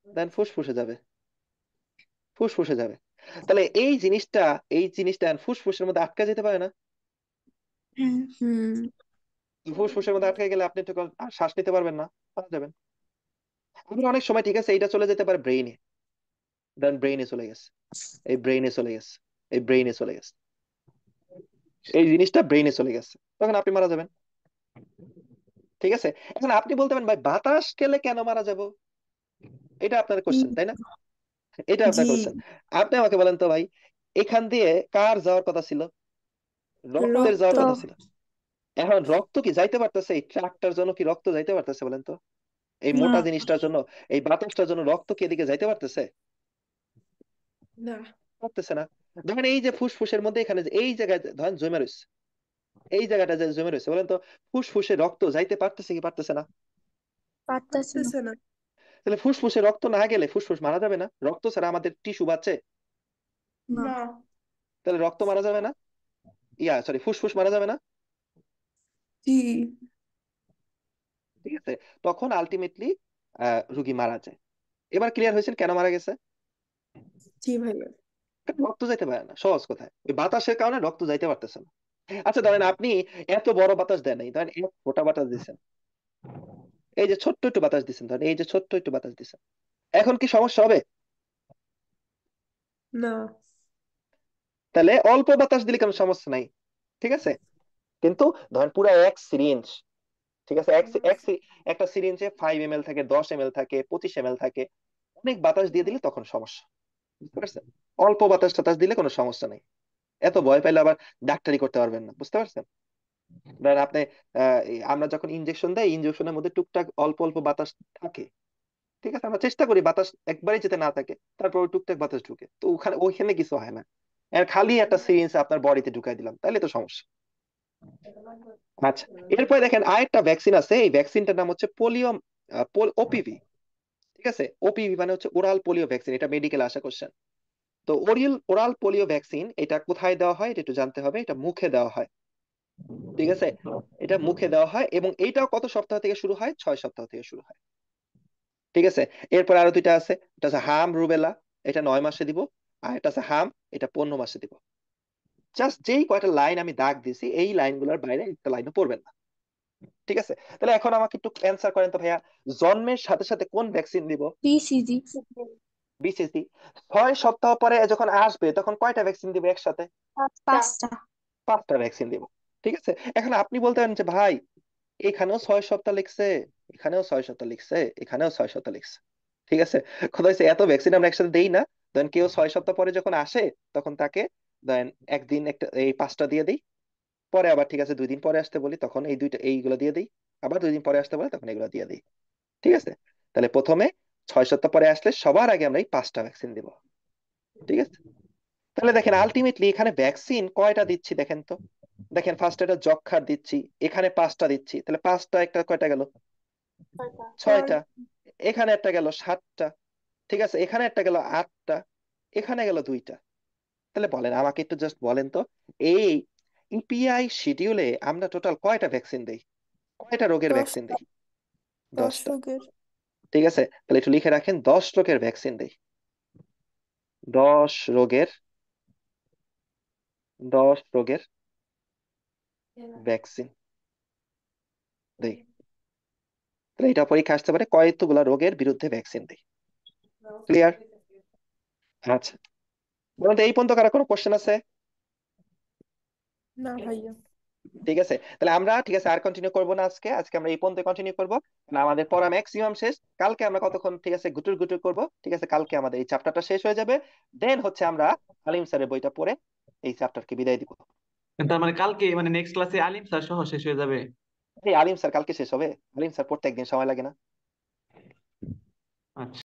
দেন ফুসফুসে যাবে, ফুসফুসে যাবে। তাহলে এই জিনিসটা ফুসফুসের মধ্যে আটকা যেতে পারে না? হ্যাঁ। হুম। ফুসফুসের মধ্যে আটকে গেলে আপনি তো আর শ্বাস নিতে পারবেন না, মারা যাবেন। আবার অনেক সময়, ঠিক আছে, এইটা চলে যেতে পারে ব্রেইনে, দেন ব্রেইনে চলে গেছে, এই ব্রেইনে চলে গেছে, এই ব্রেইনে চলে গেছে, এই জিনিসটা ব্রেইনে চলে গেছে, তখন আপনি মারা যাবেন। ঠিক আছে, এখন আপনি বলতে পারেন ভাই বাতাস খেলে কেন মারা যাব? এটা আপনার কোশ্চেন, তাই না? এটা আপনার জি। কোশ্চেন। আপনি আমাকে বলেন তো ভাই, এখান দিয়ে কার যাওয়ার কথা ছিল? রক্তের রক্ত। যাওয়ার কথা ছিল। এখন রক্ত কি যাইতে পারতেছে? এই ট্রাকটার জন্য কি রক্ত যাইতে পারতেছে বলেন তো? এই না। মোটা জিনিসটার জন্য, এই বাতাসটার জন্য রক্ত কি এদিকে যাইতে পারতেছে? না। পারতেছে না। ধরেন এই যে ফুসফুসের মধ্যে এখানে যে এই জায়গায় ধরেন জমে রয়েছে, এই জায়গাটা যে জমে রয়েছে, বলেন তো ফুসফুসে রক্ত যাইতে পারতেছে কি পারতেছে না? পারতেছে না। পারতেছে না। তাহলে ফুসফুসে রক্ত না গেলে ফুসফুস মারা যাবে না? রক্ত ছাড়া আমাদের টিস্যু বাঁচে? না। তাহলে রক্ত মারা যাবে না? সরি, ফুসফুস মারা যাবে না? জি। ঠিক আছে, তখন আলটিমেটলি রুগী মারা যায়। এবার ক্লিয়ার হয়েছেন কেন মারা গেছে? জি ভাইয়া। কারণ রক্ত যাইতে পারে না, সহজ কথায় ওই বাতাসের কারণে রক্ত যাইতে পারতেছে না। আচ্ছা ধরেন আপনি এত বড় বাতাস দেন নাই, ধরেন এক ফোঁটা বাতাস দিচ্ছেন, এই যে ছোট্ট একটু বাতাস দিচ্ছেন, ধরেন এই যে ছোট্ট একটু বাতাস দিচ্ছেন, এখন কি সমস্যা হবে? না। তাহলে অল্প বাতাস দিলে কোনো সমস্যা নাই, ঠিক আছে। কিন্তু ধরেন পুরো এক সিরিঞ্জ, ঠিক আছে, একটা সিরিঞ্জে 5 ml থাকে, 10 ml থাকে, 25 ml থাকে, অনেক বাতাস দিয়ে দিলে তখন সমস্যা, বুঝতে পারছেন? অল্প বাতাস টাতাস দিলে কোনো সমস্যা নেই। এত ভয় পাইলে আবার ডাক্তারি করতে পারবেন না, বুঝতে পারছেন? ধরেন আপনি আমরা যখন ইনজেকশন দেই, ইনজেকশনের মধ্যে টুকটাক অল্প অল্প বাতাস থাকে, ঠিক আছে, আমরা চেষ্টা করি বাতাস একবারই যাতে না থাকে, তারপর ওই টুকটাক বাতাস ঢুকে, তো ওইখানে কিছু হয় না। আর খালি একটা সিরিঞ্জ আপনার বডিতে ঢুকাই দিলাম, তাহলে তো সমস্যা। আচ্ছা, এরপরে দেখেন আরেকটা ভ্যাকসিন আছে, এই ভ্যাকসিনটার নাম হচ্ছে পোলিও, ওপিভি। ঠিক আছে, ওপিভি মানে হচ্ছে ওরাল পোলিও ভ্যাকসিন, এটা মেডিকেলে আসা কোশ্চেন। তো ওরাল পোলিও ভ্যাকসিন এটা কোথায় দেওয়া হয় এটা একটু জানতে হবে, এটা মুখে দেওয়া হয়, ঠিক আছে, এটা মুখে দেওয়া হয়, এবং এইটাও কত সপ্তাহ থেকে শুরু হয়? 6 সপ্তাহ থেকে শুরু হয়। ঠিক আছে। এরপর আরো দুইটা আছে, এটা আছে হাম রুবেলা, এটা 9 মাসে দিব। আর এটা আছে হাম, এটা 15 মাসে দিব। জাস্ট যেই কয়টা লাইন আমি দাগ দিছি এই লাইনগুলোর বাইরে একটা লাইনও পড়বেন না। ঠিক আছে, তাহলে এখন আমাকে একটু অ্যান্সার করেন তো ভাইয়া, জন্মের সাথে সাথে কোন ভ্যাকসিন দিব? BCG। বিসিজি। 6 সপ্তাহ পরে যখন আসবে তখন কয়টা ভ্যাকসিন দিব একসাথে? 5টা। 5টা ভ্যাকসিন দিব। ঠিক আছে, এখন আপনি বলতে পারেন যে ভাই এখানেও 6 সপ্তাহ লিখছে, এখানেও 6 সপ্তাহ লিখছে, এখানেও 6 সপ্তাহ লিখছে। ঠিক আছে, কথা হচ্ছে এত ভ্যাকসিন আমরা একসাথে দেই না। দেন কেউ 6 সপ্তাহ পরে যখন আসে তখন তাকে দেন একদিন একটা এই 5টা দিয়ে দিই, পরে আবার ঠিক আছে 2 দিন পরে আসতে বলি তখন এই দুইটা এইগুলো দিয়ে দিই, আবার 2 দিন পরে আসতে বলে তখন এগুলো দিয়ে দিই। ঠিক আছে, তাহলে প্রথমে 6 সপ্তাহ পরে আসলে সবার আগে আমরা এই 5টা ভ্যাকসিন দিব। ঠিক আছে, তাহলে দেখেন আলটিমেটলি এখানে ভ্যাকসিন কয়টা দিচ্ছি দেখেন তো। দেখেন ফার্স্ট এটা যক্ষার দিচ্ছি, এখানে 5টা দিচ্ছি, তাহলে 5টা একটা কয়টা গেল? 6টা। এখানে একটা গেল 7টা। ঠিক আছে, এখানে একটা গেল 8টা, এখানে গেল 2টা। তাহলে বলেন আমাকে একটু জাস্ট বলেন তো, এই ইপিআই শিডিউলে আমরা টোটাল কয়টা ভ্যাকসিন দেই, কয়টা রোগের দশ ভ্যাকসিন দেই? 10 10টা। রোগের। ঠিক আছে, তাহলে একটু লিখে রাখেন 10 রোগের ভ্যাকসিন দেই। 10 রোগের, 10 রোগের ভ্যাকসিন দেই। তাহলে এটা পরীক্ষা আসতে পারে কয়গুলা রোগের বিরুদ্ধে ভ্যাকসিন দেই। ক্লিয়ার? আচ্ছা, বলুন তো এই পর্যন্ত কারো কোনো কোশ্চেন আছে? না ভাইয়া। ঠিক আছে, তাহলে আমরা ঠিক আছে আর কন্টিনিউ করবো না আজকে, আজকে আমরা এই পর্যন্ত কন্টিনিউ করবো। না আমাদের পড়া ম্যাক্সিমাম শেষ, কালকে আমরা কতক্ষণ ঠিক আছে গুটুর গুটুর করবো। ঠিক আছে, কালকে আমাদের এই চ্যাপ্টারটা শেষ হয়ে যাবে, দেন হচ্ছে আমরা আলিম স্যারের বইটা পড়ে এই চ্যাপ্টারকে বিদায় দিব। তার মানে কালকে মানে নেক্সট ক্লাসে আলিম স্যার সহ শেষ হয়ে যাবে? এই আলিম স্যার কালকে শেষ হবে, আলিম স্যার পড়তে একদিন সময় লাগে না? আচ্ছা।